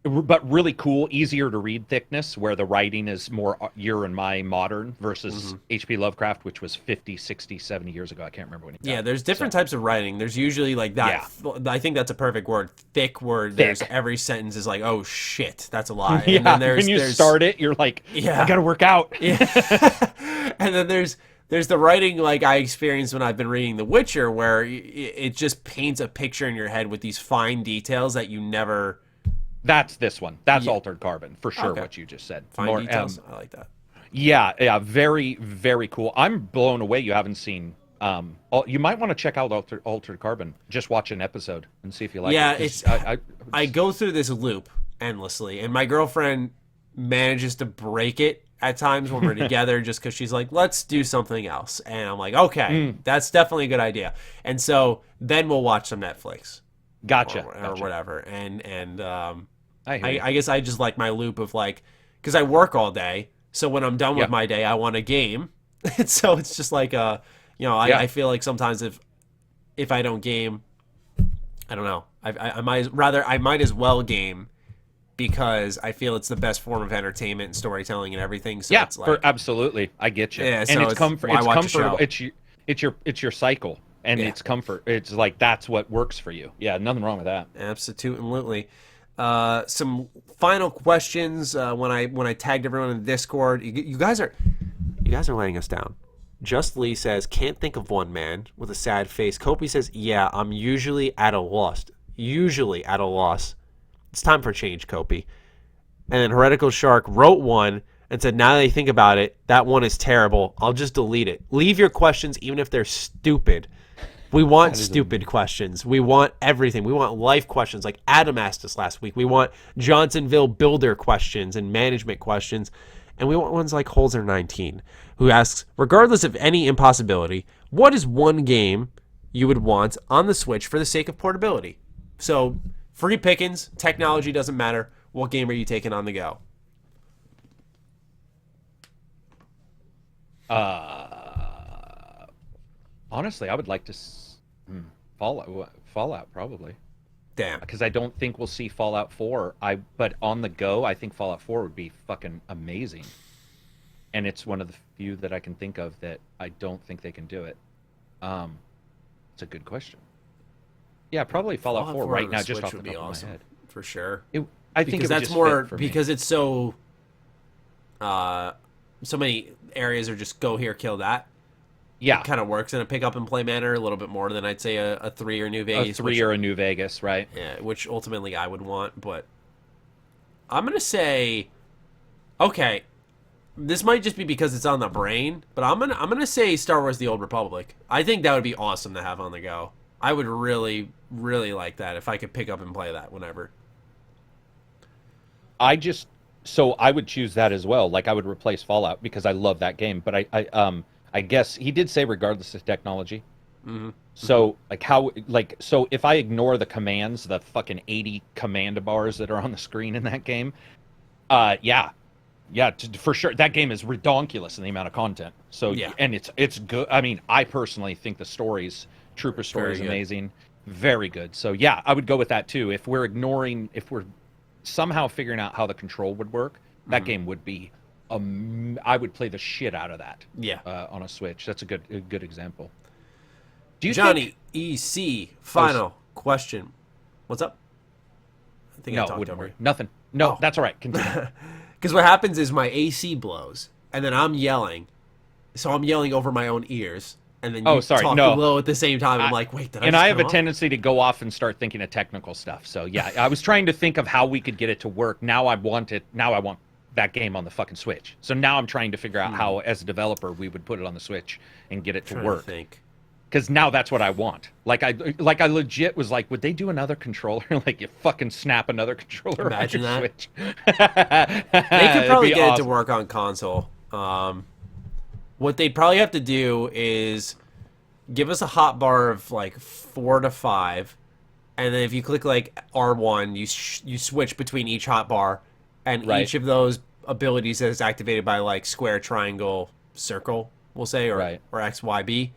but really cool, easier to read thickness, where the writing is more your and my modern versus H.P. Lovecraft, which was 50, 60, 70 years ago. I can't remember when he died. There's different types of writing. There's usually like that. Yeah. I think that's a perfect word. Thick word. Thick. There's every sentence is like, oh shit, that's a lot. Yeah, and then when you start it, you're like, I gotta work out. Yeah. And then there's the writing like I experienced when I've been reading The Witcher, where it just paints a picture in your head with these fine details that you never... That's this one. That's Altered Carbon, for sure, what you just said. Fine details? I like that. Yeah, very, very cool. I'm blown away you haven't seen... you might want to check out Altered Carbon. Just watch an episode and see if you like it. Yeah, I go through this loop endlessly, and my girlfriend manages to break it at times when we're together just because she's like, let's do something else. And I'm like, okay, that's definitely a good idea. And so then we'll watch some Netflix. Gotcha. Or whatever. And I guess I just like my loop of like, because I work all day. So when I'm done with my day, I want a game. And so it's just like, I feel like sometimes if I don't game, I don't know. I might as well game, because I feel it's the best form of entertainment and storytelling and everything. So it's like, absolutely, I get you. Yeah, and so it's comfort. It's comfort. It's your cycle, and Yeah. it's comfort. It's like that's what works for you. Yeah, nothing wrong with that. Absolutely. Some final questions. When I tagged everyone in the Discord, you guys are letting us down. Just Lee says, can't think of one, man, with a sad face. Kopi says, yeah, I'm usually at a loss. It's time for change, Kopi. And then Heretical Shark wrote one and said, now that I think about it, that one is terrible. I'll just delete it. Leave your questions, even if they're stupid. We want stupid questions. We want everything. We want life questions like Adam asked us last week. We want Johnsonville builder questions and management questions. And we want ones like Holzer19, who asks, regardless of any impossibility, what is one game you would want on the Switch for the sake of portability? So, free pickings, technology doesn't matter. What game are you taking on the go? Honestly, I would like to Fallout probably. Damn. Because I don't think we'll see Fallout 4. But on the go, I think Fallout 4 would be fucking amazing. And it's one of the few that I can think of that I don't think they can do it. It's a good question. Yeah, probably Fallout 4 right now, just off the top of my head. For sure. I think that's more because it's so many areas are just go here, kill that. Yeah, it kind of works in a pick up and play manner a little bit more than I'd say a 3 or New Vegas. A 3 or a New Vegas, right? Yeah, which ultimately I would want, but I'm gonna say, okay, this might just be because it's on the brain, but I'm gonna say Star Wars: The Old Republic. I think that would be awesome to have on the go. I would really, really like that if I could pick up and play that whenever. So I would choose that as well. Like I would replace Fallout because I love that game. But I guess he did say regardless of technology. Mm-hmm. So so if I ignore the commands, the fucking 80 command bars that are on the screen in that game, yeah, for sure. That game is redonkulous in the amount of content. So yeah. And it's good. I mean, I personally think the Trooper story is amazing. Very good. So yeah, I would go with that too. If we're somehow figuring out how the control would work, that game would be I would play the shit out of that. Yeah. On a Switch. That's a good example. Johnny EC, final question. What's up? I think I talked over you. Nothing. No, that's all right. Continue. Because what happens is my AC blows, and then I'm yelling. So I'm yelling over my own ears. And then you talk low at the same time. I'm like, wait, did I? And I have a tendency to go off and start thinking of technical stuff. So yeah, I was trying to think of how we could get it to work. Now I want that game on the fucking Switch. So now I'm trying to figure out how, as a developer, we would put it on the Switch and get it to work. Because now that's what I want. Like I legit was like, would they do another controller? Like you fucking snap another controller Imagine on your that. Switch. They could probably get it to work on console. What they'd probably have to do is give us a hotbar of like 4 to 5, and then if you click like R1, you switch between each hotbar, and each of those abilities that is activated by like square, triangle, circle, we'll say, or X, Y, B.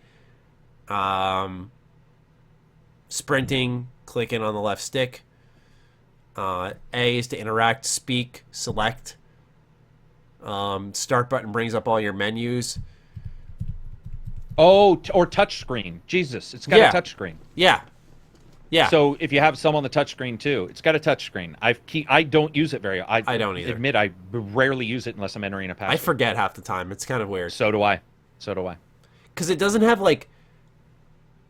Sprinting, clicking on the left stick. A is to interact, speak, select. Start button brings up all your menus. Oh, or touch screen. Jesus, it's got a touch screen. Yeah. So if you have some on the touch screen too, it's got a touch screen. I don't use it very. I don't either. Admit I rarely use it unless I'm entering a password. I forget half the time. It's kind of weird. So do I. Because it doesn't have like,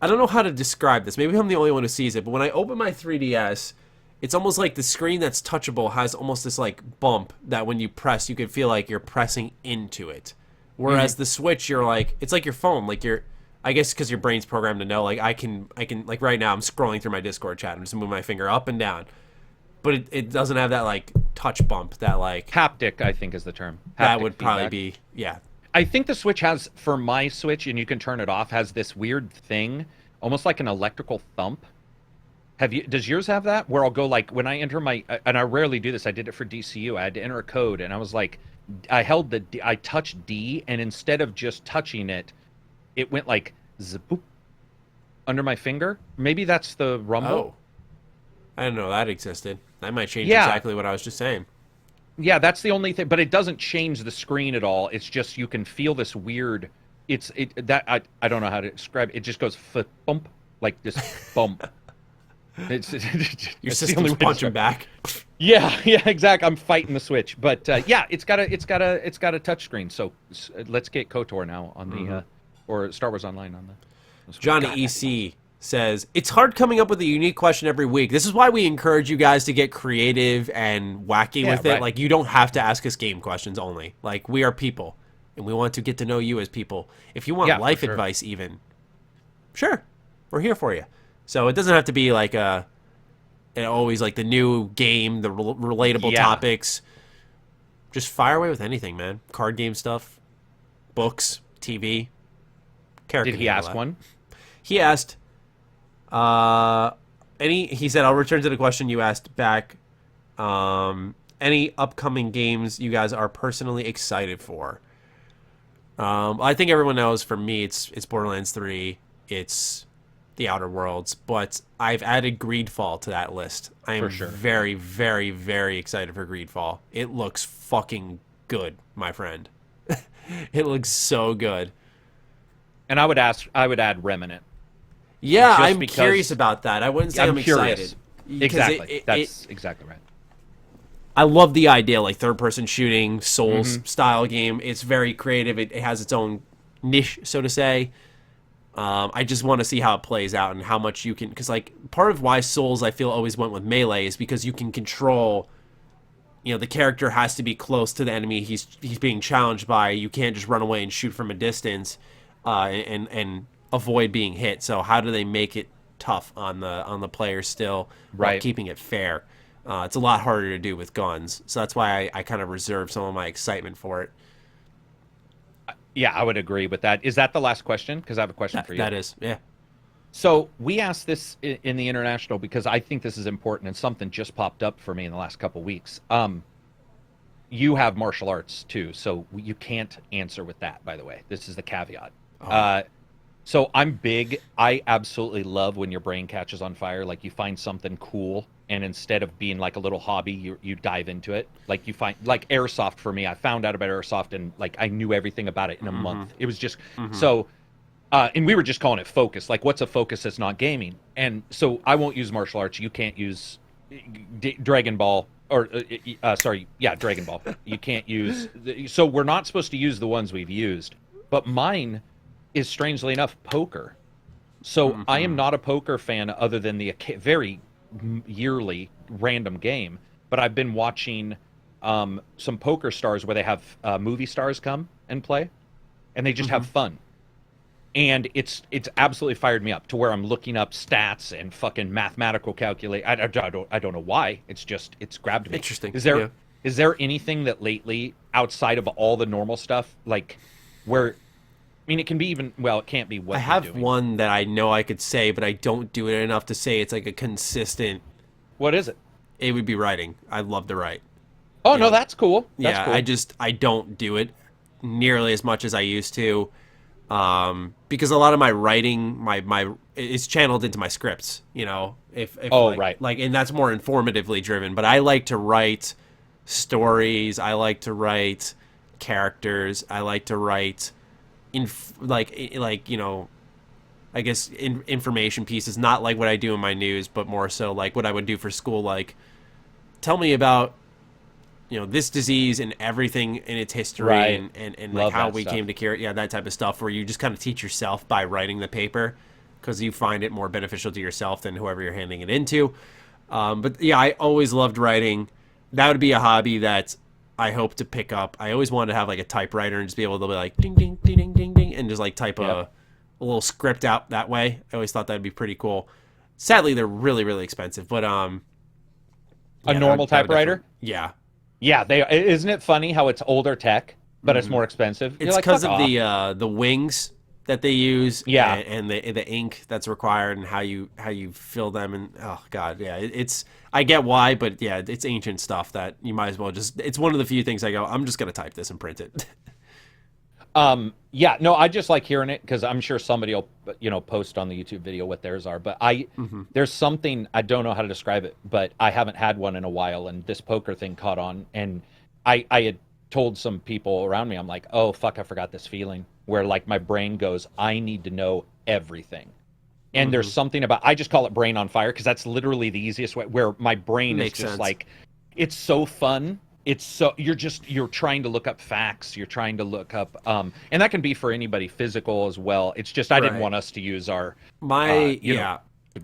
I don't know how to describe this. Maybe I'm the only one who sees it. But when I open my 3DS, it's almost like the screen that's touchable has almost this like bump that when you press, you can feel like you're pressing into it. Whereas the Switch, you're like, it's like your phone. Like I guess because your brain's programmed to know, like I can like right now I'm scrolling through my Discord chat. I'm just moving my finger up and down. But it doesn't have that like touch bump, that like haptic, I think is the term. Haptic that would feedback. probably be, yeah. I think the Switch has, for my Switch, and you can turn it off, has this weird thing, almost like an electrical thump. Does yours have that? Where I'll go like, when I enter and I rarely do this, I did it for DCU, I had to enter a code, and I was like, I touched D, and instead of just touching it, it went like, zip-boop, under my finger. Maybe that's the rumble. Oh. I didn't know that existed. That might change exactly what I was just saying. Yeah, that's the only thing, but it doesn't change the screen at all. It's just you can feel this weird. I don't know how to describe it. It just goes bump, like this bump. Your system's punching back. Yeah, exactly. I'm fighting the Switch, but yeah, it's got a touch screen. So let's get KOTOR now on the or Star Wars Online on the. Johnny EC says, it's hard coming up with a unique question every week. This is why we encourage you guys to get creative and wacky with it. Right. Like, you don't have to ask us game questions only. Like, we are people, and we want to get to know you as people. If you want life advice even, sure, we're here for you. So it doesn't have to be like always like the new game, the relatable topics. Just fire away with anything, man. Card game stuff, books, TV. Did he ask one? He asked... he said, I'll return to the question you asked back. Any upcoming games you guys are personally excited for? I think everyone knows for me it's Borderlands 3, it's The Outer Worlds, but I've added Greedfall to that list. I am very, very, very excited for Greedfall. It looks fucking good, my friend. It looks so good. And I would add Remnant. Yeah, I'm curious about that. I wouldn't say I'm excited. Exactly. That's exactly right. I love the idea, like third-person shooting, Souls-style game. It's very creative. It has its own niche, so to say. I just want to see how it plays out and how much you can... Because, like, part of why Souls, I feel, always went with melee is because you can control the character has to be close to the enemy he's being challenged by. You can't just run away and shoot from a distance and avoid being hit. So how do they make it tough on the players still while keeping it fair? It's a lot harder to do with guns. So that's why I kind of reserve some of my excitement for it. Yeah, I would agree with that. Is that the last question? Because I have a question for you. That is, yeah. So we asked this in the international because I think this is important, and something just popped up for me in the last couple weeks. You have martial arts too, so you can't answer with that, by the way. This is the caveat. Oh. So I'm big. I absolutely love when your brain catches on fire. Like, you find something cool, and instead of being like a little hobby, you dive into it. Like, you find, like, airsoft for me. I found out about airsoft, and like I knew everything about it in a month. It was just so. And we were just calling it focus. Like, what's a focus that's not gaming? And so I won't use martial arts. You can't use Dragon Ball. Or, Dragon Ball. You can't use... So we're not supposed to use the ones we've used. But mine is, strangely enough, poker. So I am not a poker fan other than the very yearly random game. But I've been watching some poker stars where they have movie stars come and play. And they just have fun. And it's absolutely fired me up to where I'm looking up stats and fucking mathematical calculate. I don't know why. It's grabbed me. Interesting. Is there anything that lately, outside of all the normal stuff, like where, I mean, it can be even, well, it can't be what I have one that I know I could say, but I don't do it enough to say it's like a consistent. What is it? It would be writing. I love to write. Oh, no, that's cool. That's cool. I don't do it nearly as much as I used to. Because a lot of my writing, my is channeled into my scripts, like, and that's more informatively driven. But I like to write stories. I like to write characters. I like to write I guess information pieces, not like what I do in my news, but more so like what I would do for school. Like, tell me about this disease and everything in its history and like how we came to cure it. Yeah, that type of stuff where you just kind of teach yourself by writing the paper because you find it more beneficial to yourself than whoever you're handing it into. But yeah, I always loved writing. That would be a hobby that I hope to pick up. I always wanted to have like a typewriter and just be able to be like ding, ding, ding, ding, ding, ding, and just like type a little script out that way. I always thought that'd be pretty cool. Sadly, they're really, really expensive, but a normal typewriter? Yeah. Yeah, isn't it funny how it's older tech, but it's more expensive? It's because of the wings that they use, and the ink that's required, and how you fill them, and oh god, yeah, it's I get why, but yeah, it's ancient stuff that you might as well just. It's one of the few things I go, I'm just gonna type this and print it. Yeah, no, I just like hearing it because I'm sure somebody will, post on the YouTube video what theirs are. But there's something, I don't know how to describe it, but I haven't had one in a while, and this poker thing caught on. And I had told some people around me, I'm like, oh, fuck, I forgot this feeling where like my brain goes, I need to know everything. And there's something about, I just call it brain on fire because that's literally the easiest way where my brain is just like, it's so fun. It's so you're trying to look up facts. You're trying to look up, and that can be for anybody physical as well. It's just I didn't want us to use our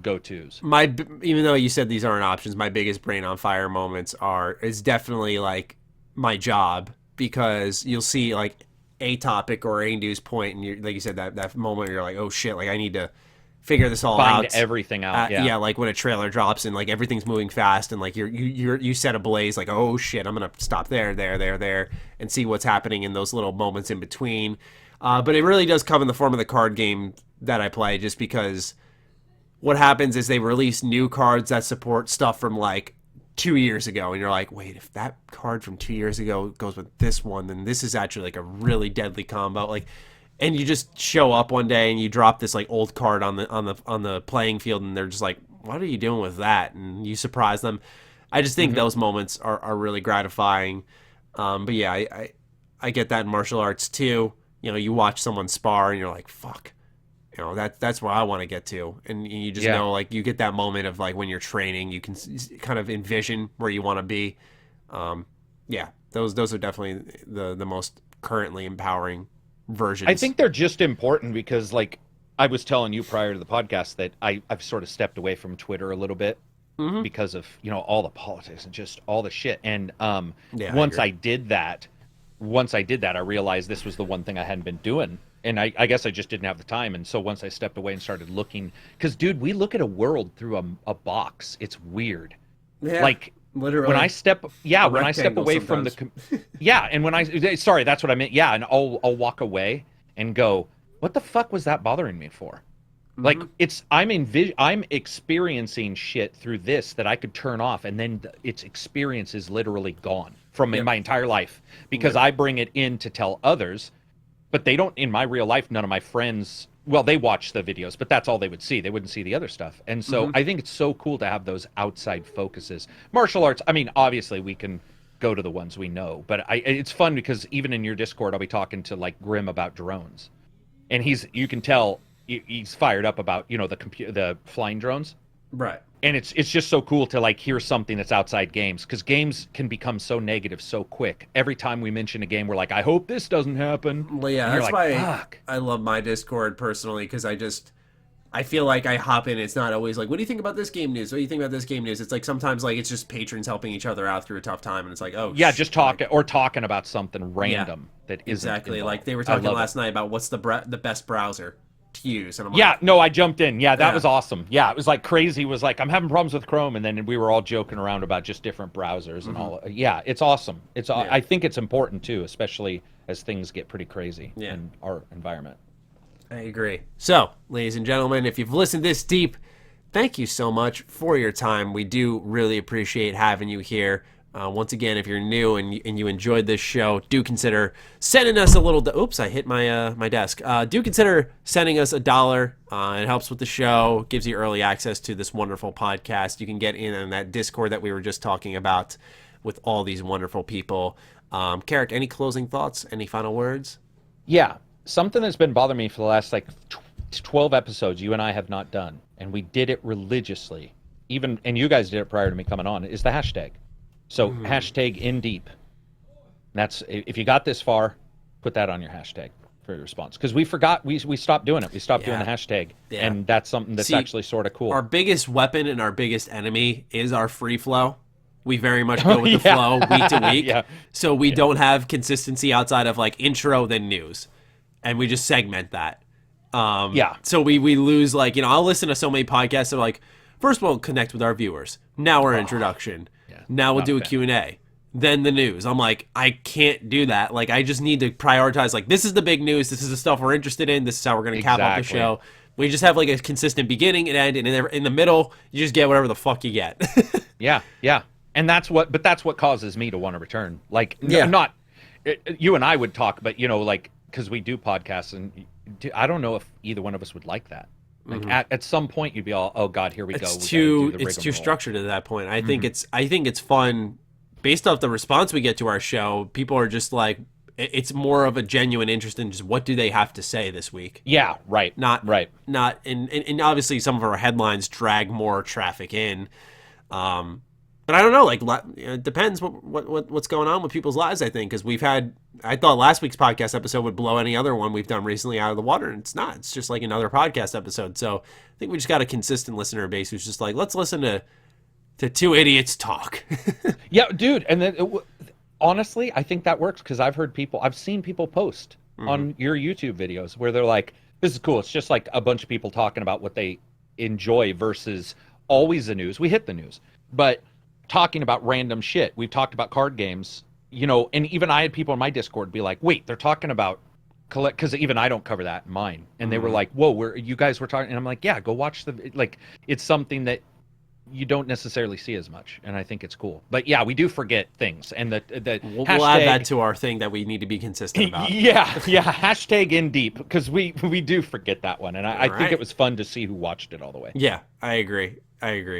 go-tos. Even though you said these aren't options, my biggest brain on fire moments is definitely like my job because you'll see like a topic or a news point, and you like you said that moment where you're like, oh shit, like I need to figure this all out. Find everything out. Yeah, like when a trailer drops and like everything's moving fast and like you set a blaze, like, oh shit, I'm gonna stop there, and see what's happening in those little moments in between. But it really does come in the form of the card game that I play, just because what happens is they release new cards that support stuff from like 2 years ago, and you're like, wait, if that card from 2 years ago goes with this one, then this is actually like a really deadly combo. Like, and you just show up one day and you drop this like old card on the playing field, and they're just like, what are you doing with that? And you surprise them. I just think those moments are really gratifying. But yeah, I get that in martial arts too. You watch someone spar and you're like, fuck, that's where I want to get to. And you just know, like, you get that moment of like when you're training, you can kind of envision where you want to be. Yeah, those are definitely the most currently empowering versions. I think they're just important because, like, I was telling you prior to the podcast that I've sort of stepped away from Twitter a little bit. because of, all the politics and just all the shit. And Yeah, once I I did that, I realized this was the one thing I hadn't been doing. And I guess I just didn't have the time. And so once I stepped away and started looking, because, dude, we look at a world through a box. It's weird. Yeah, like literally. when I step away from and when sorry, that's what I meant. Yeah, and I'll walk away and go, what the fuck was that bothering me for? Like, I'm experiencing shit through this that I could turn off, and then its experience is literally gone from my entire life, because I bring it in to tell others, but they don't. In my real life, none of my friends, well, they watch the videos, but that's all they would see. They wouldn't see the other stuff. And so I think it's so cool to have those outside focuses. Martial arts, I mean, obviously we can go to the ones we know, but it's fun because even in your Discord, I'll be talking to like Grim about drones, and you can tell he's fired up about, the flying drones. Right. And it's just so cool to like hear something that's outside games, because games can become so negative so quick. Every time we mention a game, we're like, I hope this doesn't happen. Well, yeah, and that's like, why fuck. I love my Discord personally, because I feel like I hop in. It's not always like, what do you think about this game news? What do you think about this game news? It's like sometimes like it's just patrons helping each other out through a tough time, and it's like, oh yeah, just talking about something random that isn't exactly involved. Like they were talking last night about what's the best browser to use, and I'm like, I jumped in. Yeah, that was awesome. Yeah, it was like crazy. It was like, I'm having problems with Chrome, and then we were all joking around about just different browsers and all. Yeah, it's awesome. I think it's important too, especially as things get pretty crazy in our environment. I agree. So, ladies and gentlemen, if you've listened this deep, thank you so much for your time. We do really appreciate having you here. Once again, if you're new and you enjoyed this show, do consider sending us a little... Oops, I hit my desk. Do consider sending us $1. It helps with the show, gives you early access to this wonderful podcast. You can get in on that Discord that we were just talking about with all these wonderful people. Karak, any closing thoughts? Any final words? Yeah. Something that's been bothering me for the last 12 episodes you and I have not done, and we did it religiously, and you guys did it prior to me coming on, is the hashtag. So hashtag in deep. That's, if you got this far, put that on your hashtag for your response, because we forgot, we stopped doing it. We stopped doing the hashtag, and that's something that's actually sort of cool. Our biggest weapon and our biggest enemy is our free flow. We very much go with the flow week to week, so we don't have consistency outside of like intro then news. And we just segment that. So we lose, like, I'll listen to so many podcasts that are like, first we'll connect with our viewers. Now our introduction. Now we'll do a Q&A. Then the news. I'm like, I can't do that. Like, I just need to prioritize, like, this is the big news. This is the stuff we're interested in. This is how we're going to cap off the show. We just have, like, a consistent beginning and end. And in the middle, you just get whatever the fuck you get. Yeah. And that's what causes me to want to return. Like, not, you and I would talk, but, because we do podcasts, and I don't know if either one of us would like that. Like at some point, you'd be all, "Oh God, here we go." It's too structured at that point. I think it's fun, based off the response we get to our show. People are just like, it's more of a genuine interest in just what do they have to say this week. Yeah, right. Not, and obviously some of our headlines drag more traffic in. But I don't know, like, it depends what's going on with people's lives, I think, because I thought last week's podcast episode would blow any other one we've done recently out of the water, and it's not. It's just like another podcast episode. So I think we just got a consistent listener base who's just like, let's listen to two idiots talk. Yeah, dude, and then honestly, I think that works, because I've seen people post on your YouTube videos where they're like, this is cool. It's just like a bunch of people talking about what they enjoy versus always the news. We hit the news, but talking about random shit. We've talked about card games, and even I had people in my Discord be like, wait, they're talking about collect, because even I don't cover that in mine. And they were like, whoa, you guys were talking, and I'm like, yeah, go watch it's something that you don't necessarily see as much, and I think it's cool. But yeah, we do forget things, and we'll add that to our thing that we need to be consistent about. Yeah, hashtag in deep, because we do forget that one, and I think it was fun to see who watched it all the way. Yeah, I agree.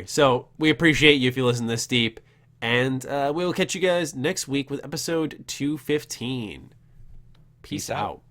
So we appreciate you if you listen this deep, and we will catch you guys next week with episode 215. Peace out.